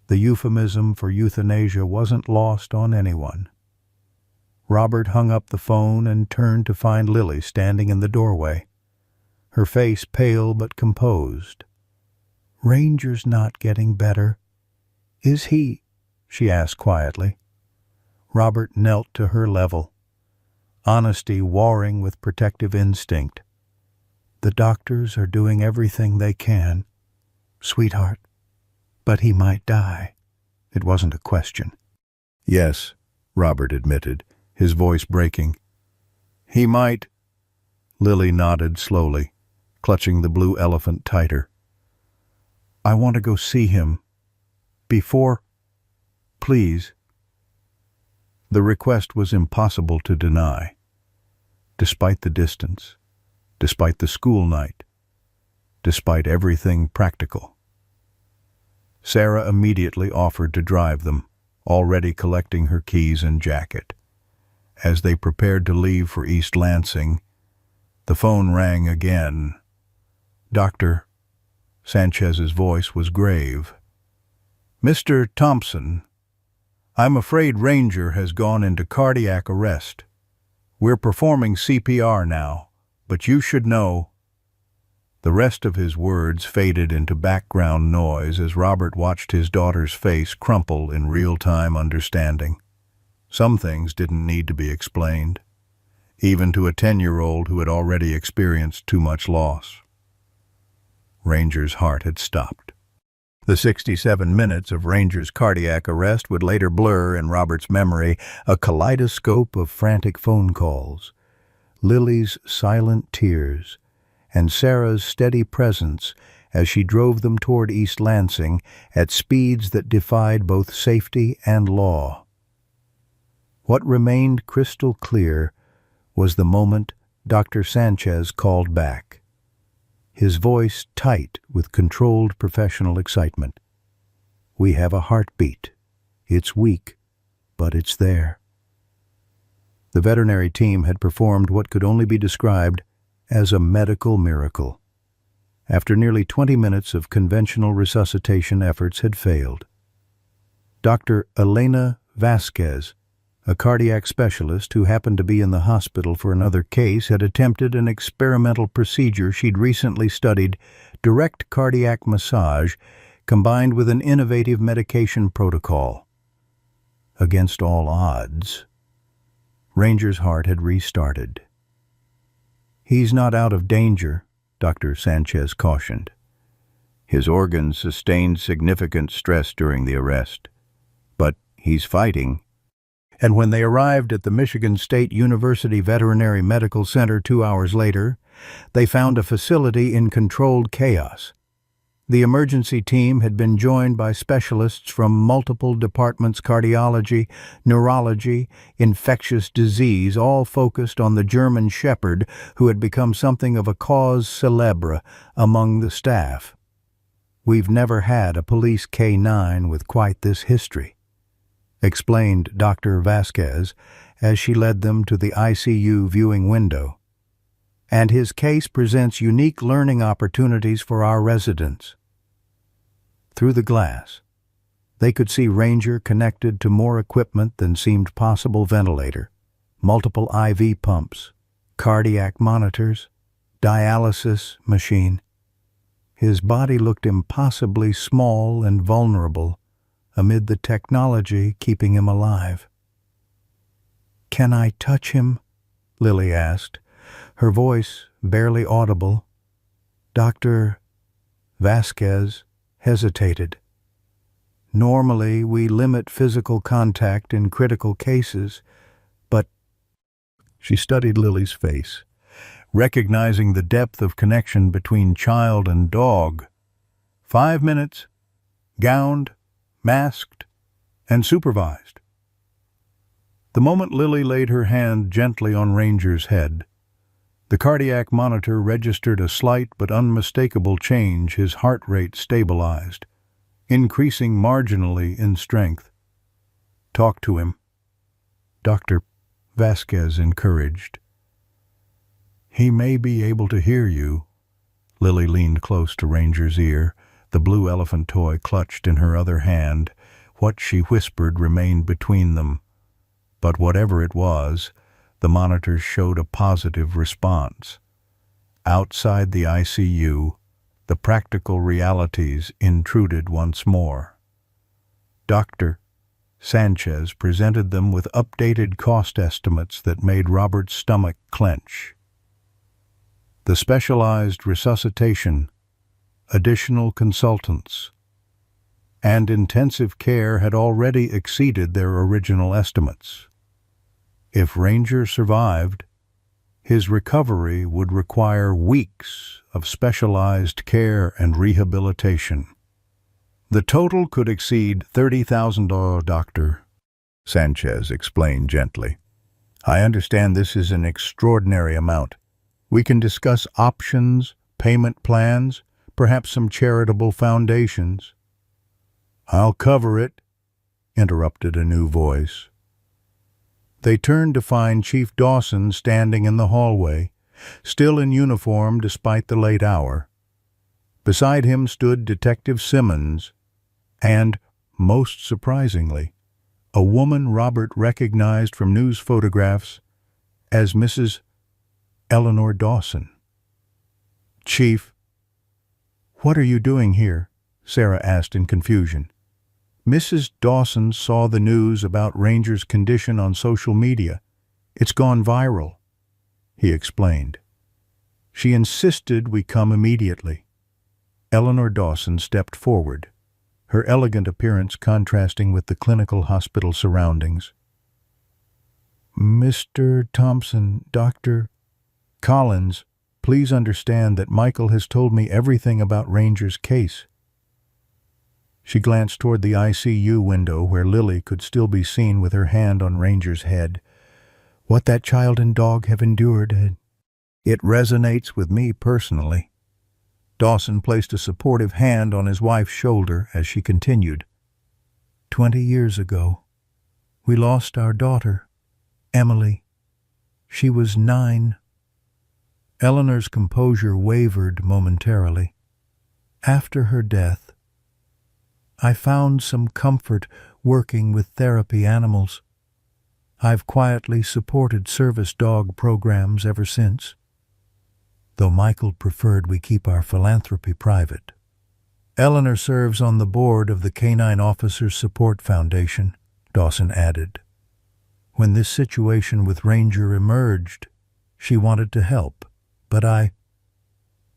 The euphemism for euthanasia wasn't lost on anyone. Robert hung up the phone and turned to find Lily standing in the doorway, her face pale but composed. "Ranger's not getting better, is he?" she asked quietly. Robert knelt to her level, honesty warring with protective instinct. "The doctors are doing everything they can, sweetheart, but he might die." It wasn't a question. "Yes," Robert admitted, his voice breaking. "He might—" Lily nodded slowly, clutching the blue elephant tighter. "I want to go see him. Before— Please." The request was impossible to deny. Despite the distance, despite the school night, despite everything practical. Sarah immediately offered to drive them, already collecting her keys and jacket. As they prepared to leave for East Lansing, the phone rang again. "Doctor," Sanchez's voice was grave. "Mr. Thompson, I'm afraid Ranger has gone into cardiac arrest. We're performing CPR now, but you should know—" The rest of his words faded into background noise as Robert watched his daughter's face crumple in real-time understanding. Some things didn't need to be explained, even to a 10-year-old who had already experienced too much loss. Ranger's heart had stopped. The 67 minutes of Ranger's cardiac arrest would later blur in Robert's memory a kaleidoscope of frantic phone calls, Lily's silent tears, and Sarah's steady presence as she drove them toward East Lansing at speeds that defied both safety and law. What remained crystal clear was the moment Dr. Sanchez called back, his voice tight with controlled professional excitement. "We have a heartbeat. It's weak, but it's there." The veterinary team had performed what could only be described as a medical miracle. After nearly 20 minutes of conventional resuscitation efforts had failed, Dr. Elena Vasquez, a cardiac specialist who happened to be in the hospital for another case, had attempted an experimental procedure she'd recently studied, direct cardiac massage, combined with an innovative medication protocol. Against all odds, Ranger's heart had restarted. "He's not out of danger," Dr. Sanchez cautioned. "His organs sustained significant stress during the arrest, but he's fighting." And when they arrived at the Michigan State University Veterinary Medical Center 2 hours later, they found a facility in controlled chaos. The emergency team had been joined by specialists from multiple departments: cardiology, neurology, infectious disease, all focused on the German Shepherd who had become something of a cause célèbre among the staff. "We've never had a police K-9 with quite this history," explained Dr. Vasquez as she led them to the ICU viewing window. "And his case presents unique learning opportunities for our residents." Through the glass, they could see Ranger connected to more equipment than seemed possible: ventilator, multiple IV pumps, cardiac monitors, dialysis machine. His body looked impossibly small and vulnerable amid the technology keeping him alive. "Can I touch him?" Lily asked, her voice barely audible. Dr. Vasquez hesitated. "Normally, we limit physical contact in critical cases, but—" She studied Lily's face, recognizing the depth of connection between child and dog. 5 minutes, gowned, masked, and supervised. The moment Lily laid her hand gently on Ranger's head, the cardiac monitor registered a slight but unmistakable change. His heart rate stabilized, increasing marginally in strength. "Talk to him," Dr. Vasquez encouraged. "He may be able to hear you." Lily leaned close to Ranger's ear, the blue elephant toy clutched in her other hand. What she whispered remained between them, but whatever it was, the monitors showed a positive response. Outside the ICU, the practical realities intruded once more. Dr. Sanchez presented them with updated cost estimates that made Robert's stomach clench. The specialized resuscitation, additional consultants, and intensive care had already exceeded their original estimates. If Ranger survived, his recovery would require weeks of specialized care and rehabilitation. The total could exceed $30,000, Dr. Sanchez explained gently. I understand this is an extraordinary amount. We can discuss options, payment plans, perhaps some charitable foundations. I'll cover it, interrupted a new voice. They turned to find Chief Dawson standing in the hallway, still in uniform despite the late hour. Beside him stood Detective Simmons and, most surprisingly, a woman Robert recognized from news photographs as Mrs. Eleanor Dawson. Chief, what are you doing here? Sarah asked in confusion. Mrs. Dawson saw the news about Ranger's condition on social media. It's gone viral, he explained. She insisted we come immediately. Eleanor Dawson stepped forward, her elegant appearance contrasting with the clinical hospital surroundings. Mr. Thompson, Dr. Collins, please understand that Michael has told me everything about Ranger's case. She glanced toward the ICU window where Lily could still be seen with her hand on Ranger's head. What that child and dog have endured, it resonates with me personally. Dawson placed a supportive hand on his wife's shoulder as she continued. 20 years ago, we lost our daughter, Emily. She was 9. Eleanor's composure wavered momentarily. After her death, I found some comfort working with therapy animals. I've quietly supported service dog programs ever since, though Michael preferred we keep our philanthropy private. Eleanor serves on the board of the Canine Officers Support Foundation, Dawson added. When this situation with Ranger emerged, she wanted to help, but I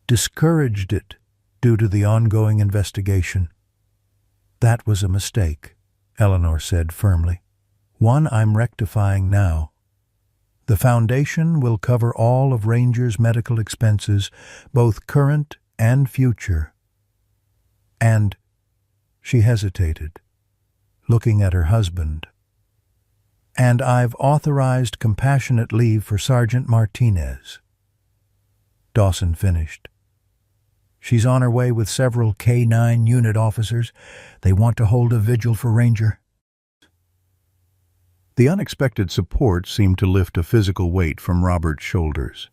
discouraged it due to the ongoing investigation. That was a mistake, Eleanor said firmly. One I'm rectifying now. The foundation will cover all of Ranger's medical expenses, both current and future. And she hesitated, looking at her husband. And I've authorized compassionate leave for Sergeant Martinez. Dawson finished. She's on her way with several K-9 unit officers. They want to hold a vigil for Ranger. The unexpected support seemed to lift a physical weight from Robert's shoulders.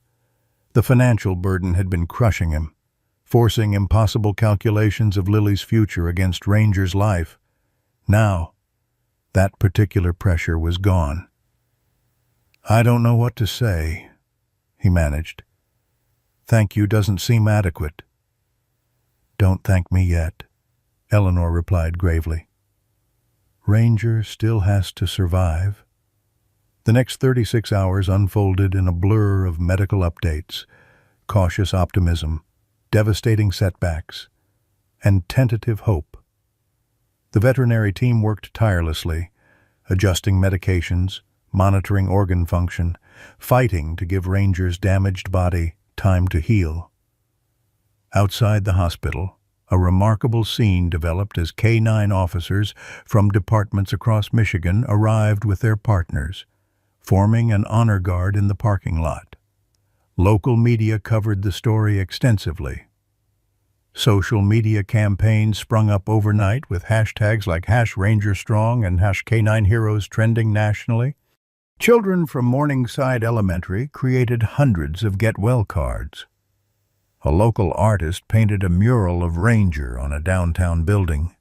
The financial burden had been crushing him, forcing impossible calculations of Lily's future against Ranger's life. Now, that particular pressure was gone. I don't know what to say, he managed. Thank you doesn't seem adequate. Don't thank me yet, Eleanor replied gravely. Ranger still has to survive. The next 36 hours unfolded in a blur of medical updates, cautious optimism, devastating setbacks, and tentative hope. The veterinary team worked tirelessly, adjusting medications, monitoring organ function, fighting to give Ranger's damaged body time to heal. Outside the hospital, a remarkable scene developed as K-9 officers from departments across Michigan arrived with their partners, forming an honor guard in the parking lot. Local media covered the story extensively. Social media campaigns sprung up overnight with hashtags like #RangerStrong and #K9Heroes trending nationally. Children from Morningside Elementary created hundreds of Get Well cards. A local artist painted a mural of Ranger on a downtown building,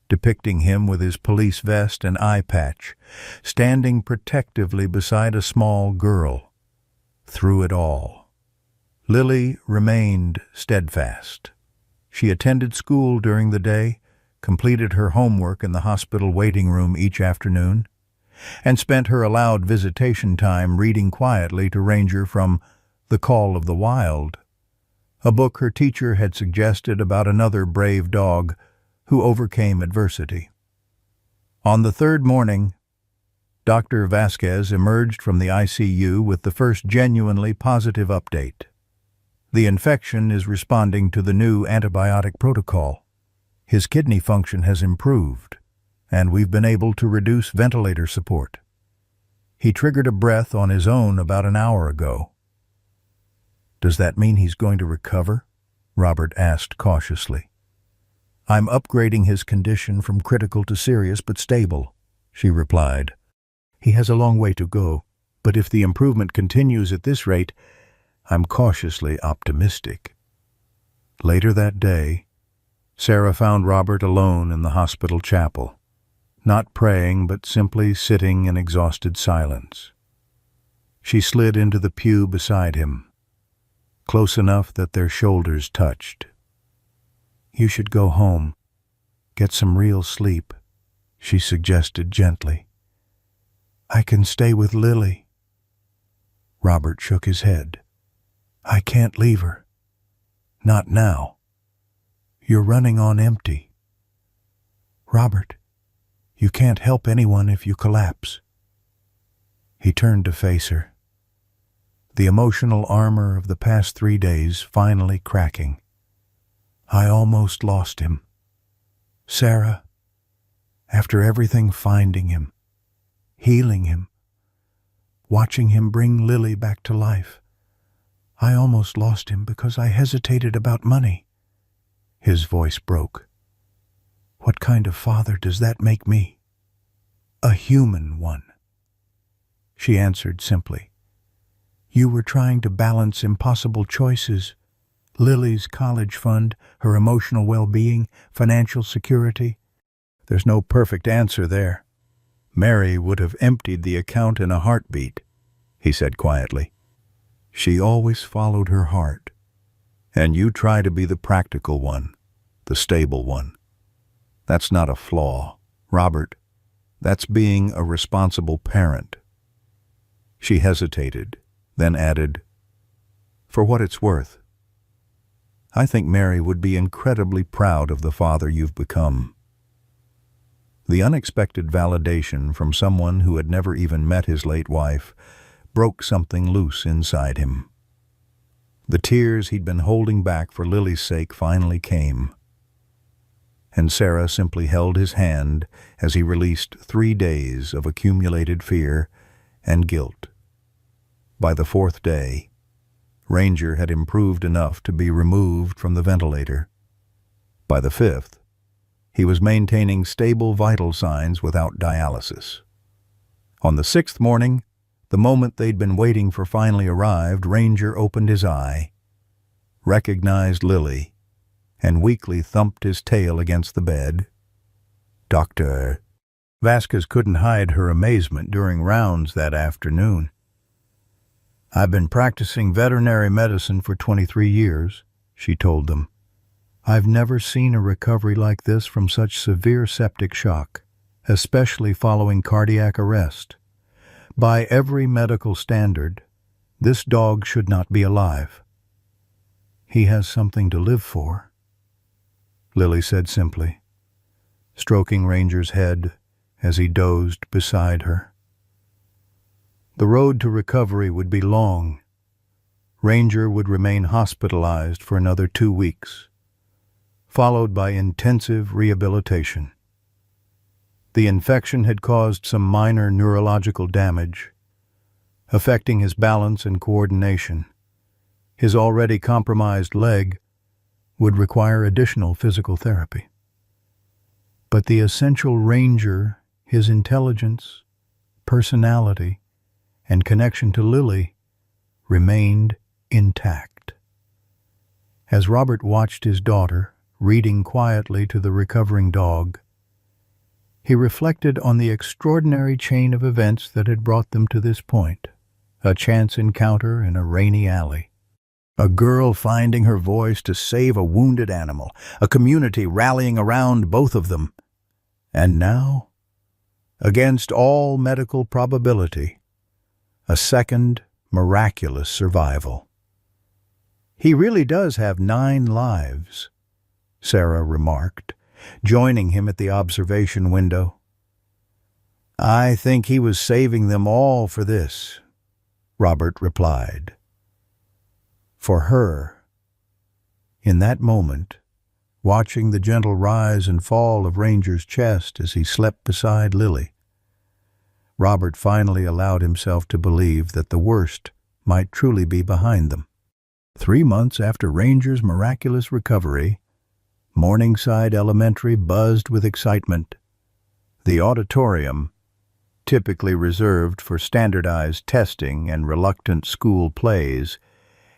depicting him with his police vest and eye patch, standing protectively beside a small girl. Through it all, Lily remained steadfast. She attended school during the day, completed her homework in the hospital waiting room each afternoon, and spent her allowed visitation time reading quietly to Ranger from The Call of the Wild, a book her teacher had suggested about another brave dog who overcame adversity. On the third morning, Dr. Vasquez emerged from the ICU with the first genuinely positive update. The infection is responding to the new antibiotic protocol. His kidney function has improved, and we've been able to reduce ventilator support. He triggered a breath on his own about an hour ago. "Does that mean he's going to recover?" Robert asked cautiously. "I'm upgrading his condition from critical to serious but stable," she replied. "He has a long way to go, but if the improvement continues at this rate, I'm cautiously optimistic." Later that day, Sarah found Robert alone in the hospital chapel, not praying but simply sitting in exhausted silence. She slid into the pew beside him, close enough that their shoulders touched. "You should go home, get some real sleep," she suggested gently. "I can stay with Lily." Robert shook his head. "I can't leave her. Not now. You're running on empty." "Robert, you can't help anyone if you collapse." He turned to face her, the emotional armor of the past 3 days finally cracking. "I almost lost him. Sarah, after everything, finding him, healing him, watching him bring Lily back to life, I almost lost him because I hesitated about money." His voice broke. "What kind of father does that make me?" "A human one," she answered simply. "You were trying to balance impossible choices. Lily's college fund, her emotional well-being, financial security. There's no perfect answer there. Mary would have emptied the account in a heartbeat," he said quietly. "She always followed her heart. And you try to be the practical one, the stable one. That's not a flaw, Robert. That's being a responsible parent." She hesitated, then added, "For what it's worth, I think Mary would be incredibly proud of the father you've become." The unexpected validation from someone who had never even met his late wife broke something loose inside him. The tears he'd been holding back for Lily's sake finally came, and Sarah simply held his hand as he released 3 days of accumulated fear and guilt. By the 4th day, Ranger had improved enough to be removed from the ventilator. By the 5th, he was maintaining stable vital signs without dialysis. On the 6th morning, the moment they'd been waiting for finally arrived, Ranger opened his eye, recognized Lily, and weakly thumped his tail against the bed. "Doctor." Vasquez couldn't hide her amazement during rounds that afternoon. "I've been practicing veterinary medicine for 23 years, she told them. "I've never seen a recovery like this from such severe septic shock, especially following cardiac arrest. By every medical standard, this dog should not be alive." "He has something to live for," Lily said simply, stroking Ranger's head as he dozed beside her. The road to recovery would be long. Ranger would remain hospitalized for another 2 weeks, followed by intensive rehabilitation. The infection had caused some minor neurological damage, affecting his balance and coordination. His already compromised leg would require additional physical therapy. But the essential Ranger, his intelligence, personality, and connection to Lily remained intact. As Robert watched his daughter reading quietly to the recovering dog, he reflected on the extraordinary chain of events that had brought them to this point. A chance encounter in a rainy alley, a girl finding her voice to save a wounded animal, a community rallying around both of them. And now, against all medical probability, a second miraculous survival. "He really does have 9 lives," Sarah remarked, joining him at the observation window. "I think he was saving them all for this," Robert replied. For her. In that moment, watching the gentle rise and fall of Ranger's chest as he slept beside Lily, Robert finally allowed himself to believe that the worst might truly be behind them. 3 months after Ranger's miraculous recovery, Morningside Elementary buzzed with excitement. The auditorium, typically reserved for standardized testing and reluctant school plays,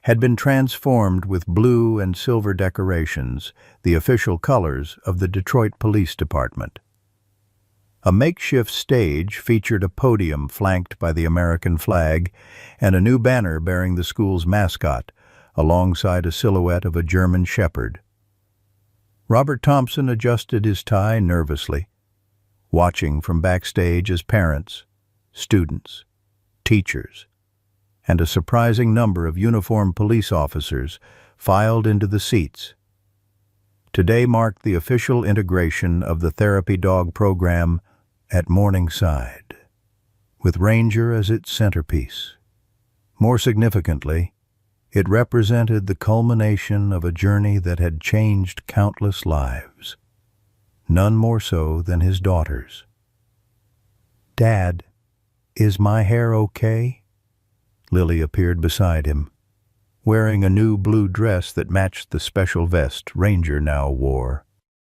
had been transformed with blue and silver decorations, the official colors of the Detroit Police Department. A makeshift stage featured a podium flanked by the American flag and a new banner bearing the school's mascot, alongside a silhouette of a German shepherd. Robert Thompson adjusted his tie nervously, watching from backstage as parents, students, teachers, and a surprising number of uniformed police officers filed into the seats. Today marked the official integration of the therapy dog program at Morningside, with Ranger as its centerpiece. More significantly, it represented the culmination of a journey that had changed countless lives, none more so than his daughter's. "Dad, is my hair okay?" Lily appeared beside him, wearing a new blue dress that matched the special vest Ranger now wore.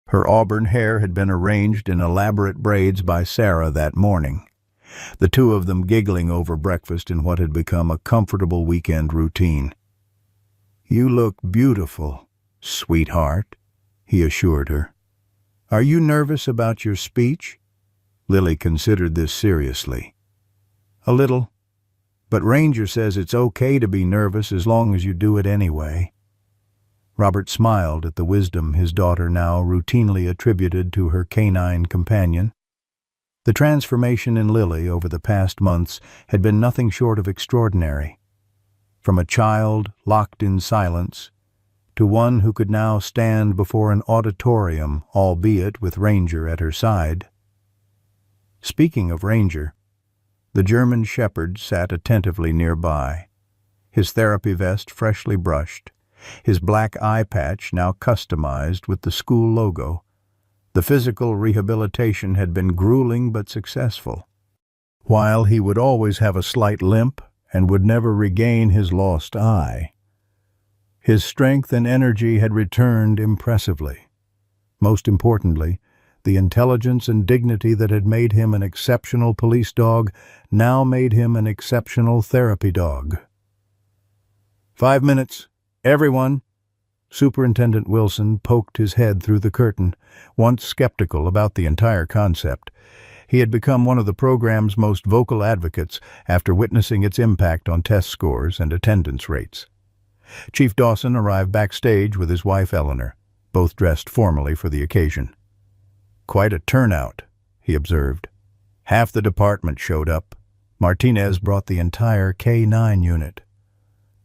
Her auburn hair had been arranged in elaborate braids by Sarah that morning, the two of them giggling over breakfast in what had become a comfortable weekend routine. "You look beautiful, sweetheart," he assured her. "Are you nervous about your speech?" Lily considered this seriously. "A little, but Ranger says it's okay to be nervous as long as you do it anyway." Robert smiled at the wisdom his daughter now routinely attributed to her canine companion. The transformation in Lily over the past months had been nothing short of extraordinary. From a child locked in silence to one who could now stand before an auditorium, albeit with Ranger at her side. Speaking of Ranger, the German shepherd sat attentively nearby, his therapy vest freshly brushed, his black eye patch now customized with the school logo. The physical rehabilitation had been grueling but successful. While he would always have a slight limp and would never regain his lost eye, his strength and energy had returned impressively. Most importantly, the intelligence and dignity that had made him an exceptional police dog now made him an exceptional therapy dog. 5 minutes, everyone." Superintendent Wilson poked his head through the curtain, once skeptical about the entire concept. He had become one of the program's most vocal advocates after witnessing its impact on test scores and attendance rates. Chief Dawson arrived backstage with his wife Eleanor, both dressed formally for the occasion. "Quite a turnout," he observed. "Half the department showed up. Martinez brought the entire K-9 unit."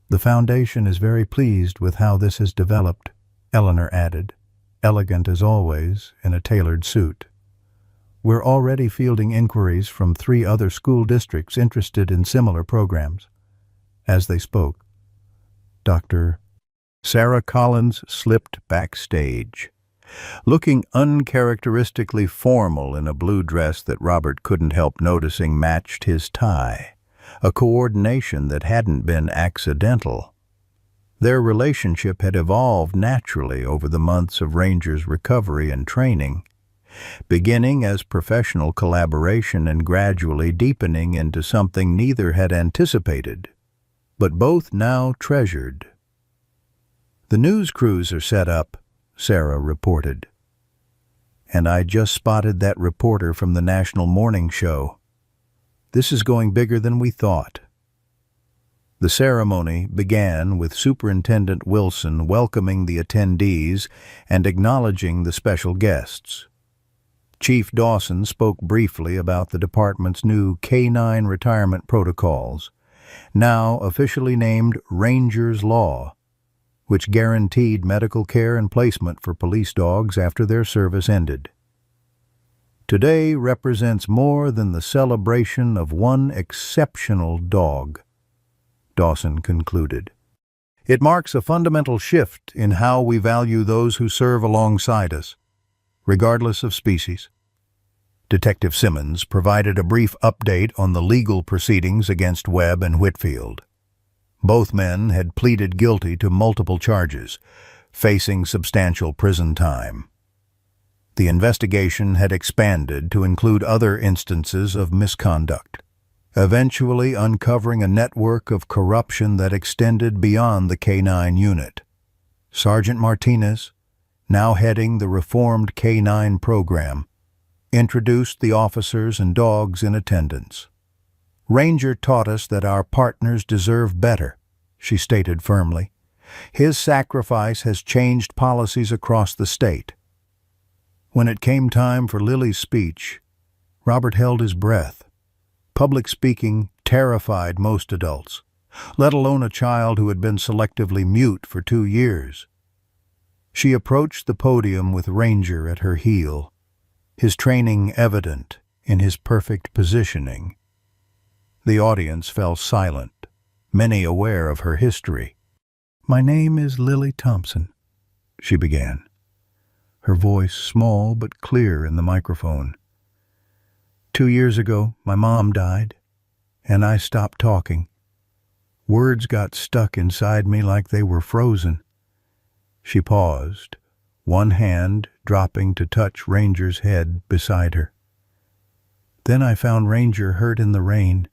"The Foundation is very pleased with how this has developed," Eleanor added, elegant as always in a tailored suit. "We're already fielding inquiries from 3 other school districts interested in similar programs." As they spoke, Dr. Sarah Collins slipped backstage, looking uncharacteristically formal in a blue dress that Robert couldn't help noticing matched his tie, a coordination that hadn't been accidental. Their relationship had evolved naturally over the months of Ranger's recovery and training, beginning as professional collaboration and gradually deepening into something neither had anticipated, but both now treasured. "The news crews are set up," Sarah reported. "And I just spotted that reporter from the National Morning Show. This is going bigger than we thought." The ceremony began with Superintendent Wilson welcoming the attendees and acknowledging the special guests. Chief Dawson spoke briefly about the department's new K-9 retirement protocols, now officially named Ranger's Law, which guaranteed medical care and placement for police dogs after their service ended. Today represents more than the celebration of one exceptional dog, Dawson concluded. It marks a fundamental shift in how we value those who serve alongside us, regardless of species. Detective Simmons provided a brief update on the legal proceedings against Webb and Whitfield. Both men had pleaded guilty to multiple charges, facing substantial prison time. The investigation had expanded to include other instances of misconduct, eventually uncovering a network of corruption that extended beyond the K-9 unit. Sergeant Martinez, now heading the reformed K-9 program, introduced the officers and dogs in attendance. "Ranger taught us that our partners deserve better," she stated firmly. "His sacrifice has changed policies across the state." When it came time for Lily's speech, Robert held his breath. Public speaking terrified most adults, let alone a child who had been selectively mute for 2 years. She approached the podium with Ranger at her heel, his training evident in his perfect positioning. The audience fell silent, many aware of her history. "My name is Lily Thompson," she began, her voice small but clear in the microphone. 2 years ago, my mom died, and I stopped talking. Words got stuck inside me like they were frozen." She paused, one hand dropping to touch Ranger's head beside her. "Then I found Ranger hurt in the rain.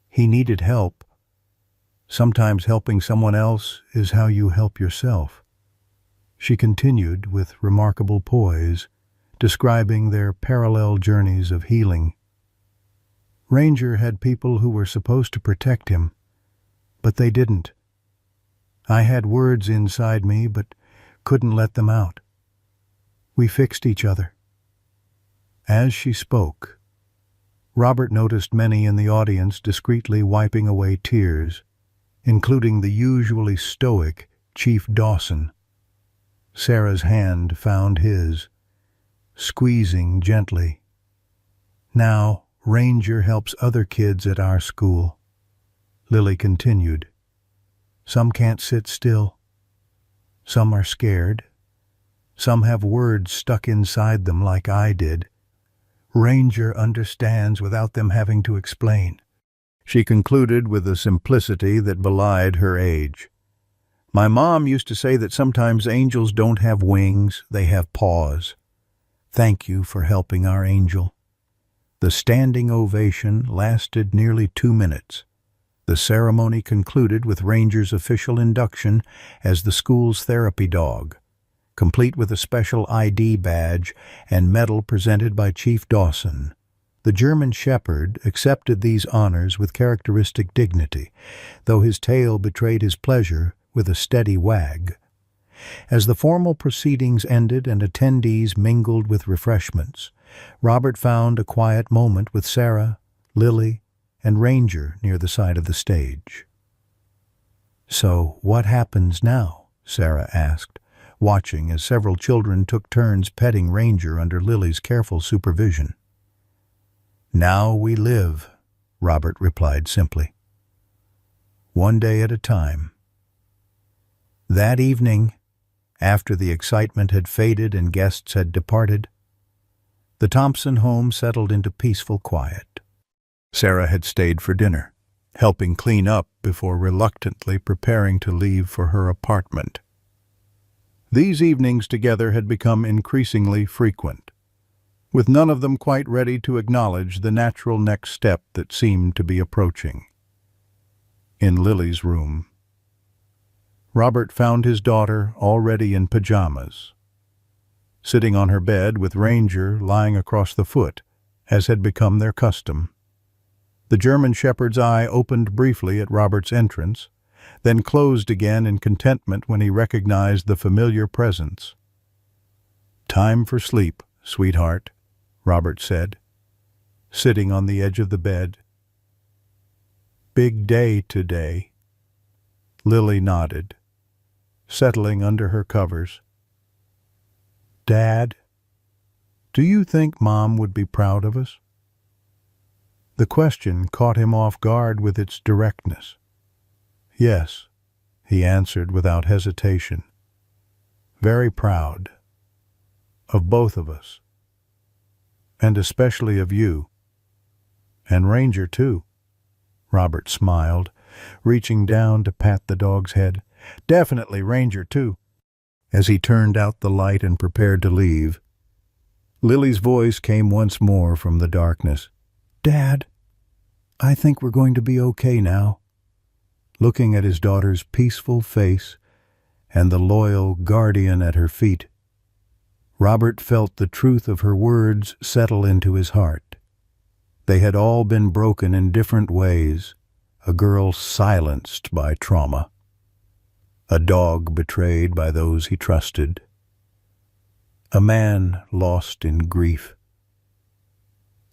He needed help. Sometimes helping someone else is how you help yourself." She continued with remarkable poise, describing their parallel journeys of healing. "Ranger had people who were supposed to protect him, but they didn't. I had words inside me, but couldn't let them out. We fixed each other." As she spoke, Robert noticed many in the audience discreetly wiping away tears, including the usually stoic Chief Dawson. Sarah's hand found his, squeezing gently. "Now, Ranger helps other kids at our school," Lily continued. "Some can't sit still. Some are scared. Some have words stuck inside them like I did. Ranger understands without them having to explain." She concluded with a simplicity that belied her age. "My mom used to say that sometimes angels don't have wings, they have paws. Thank you for helping our angel." The standing ovation lasted nearly 2 minutes. The ceremony concluded with Ranger's official induction as the school's therapy dog, complete with a special ID badge and medal presented by Chief Dawson. The German Shepherd accepted these honors with characteristic dignity, though his tail betrayed his pleasure with a steady wag. As the formal proceedings ended and attendees mingled with refreshments, Robert found a quiet moment with Sarah, Lily, and Ranger near the side of the stage. "So what happens now?" Sarah asked, watching as several children took turns petting Ranger under Lily's careful supervision. "Now we live," Robert replied simply. "One day at a time." That evening, after the excitement had faded and guests had departed, the Thompson home settled into peaceful quiet. Sarah had stayed for dinner, helping clean up before reluctantly preparing to leave for her apartment. These evenings together had become increasingly frequent, with none of them quite ready to acknowledge the natural next step that seemed to be approaching. In Lily's room, Robert found his daughter already in pajamas, sitting on her bed with Ranger lying across the foot, as had become their custom. The German Shepherd's eye opened briefly at Robert's entrance, then closed again in contentment when he recognized the familiar presence. "Time for sleep, sweetheart," Robert said, sitting on the edge of the bed. "Big day today." Lily nodded, settling under her covers. "Dad?" Do you think Mom would be proud of us?" The question caught him off guard with its directness. "Yes," he answered without hesitation. "Very proud. Of both of us. And especially of you. And Ranger, too." Robert smiled, reaching down to pat the dog's head. "Definitely Ranger, too." As he turned out the light and prepared to leave, Lily's voice came once more from the darkness. "Dad, I think we're going to be okay now." Looking at his daughter's peaceful face and the loyal guardian at her feet, Robert felt the truth of her words settle into his heart. They had all been broken in different ways, a girl silenced by trauma, a dog betrayed by those he trusted, a man lost in grief.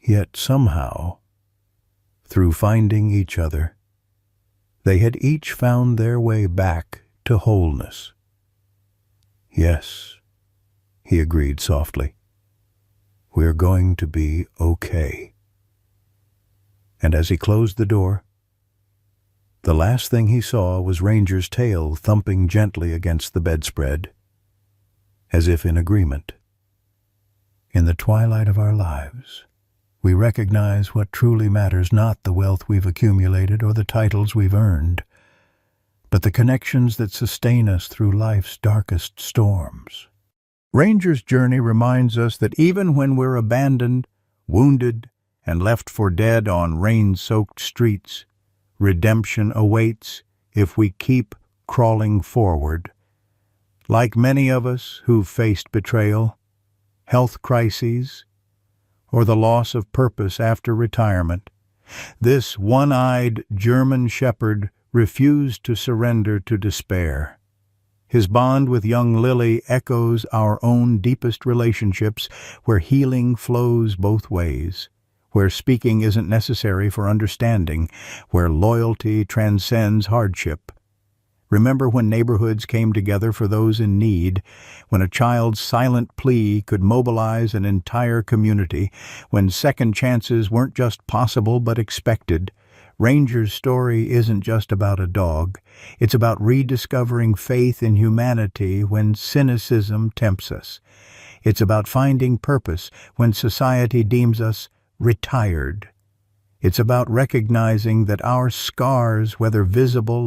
Yet somehow, through finding each other, they had each found their way back to wholeness. "Yes," he agreed softly, "we're going to be okay." And as he closed the door, the last thing he saw was Ranger's tail thumping gently against the bedspread, as if in agreement. In the twilight of our lives, we recognize what truly matters, not the wealth we've accumulated or the titles we've earned, but the connections that sustain us through life's darkest storms. Ranger's journey reminds us that even when we're abandoned, wounded, and left for dead on rain-soaked streets, redemption awaits if we keep crawling forward. Like many of us who've faced betrayal, health crises, or the loss of purpose after retirement, this one-eyed German shepherd refused to surrender to despair. His bond with young Lily echoes our own deepest relationships, where healing flows both ways, where speaking isn't necessary for understanding, where loyalty transcends hardship. Remember when neighborhoods came together for those in need, when a child's silent plea could mobilize an entire community, when second chances weren't just possible but expected. Ranger's story isn't just about a dog. It's about rediscovering faith in humanity when cynicism tempts us. It's about finding purpose when society deems us retired. It's about recognizing that our scars, whether visible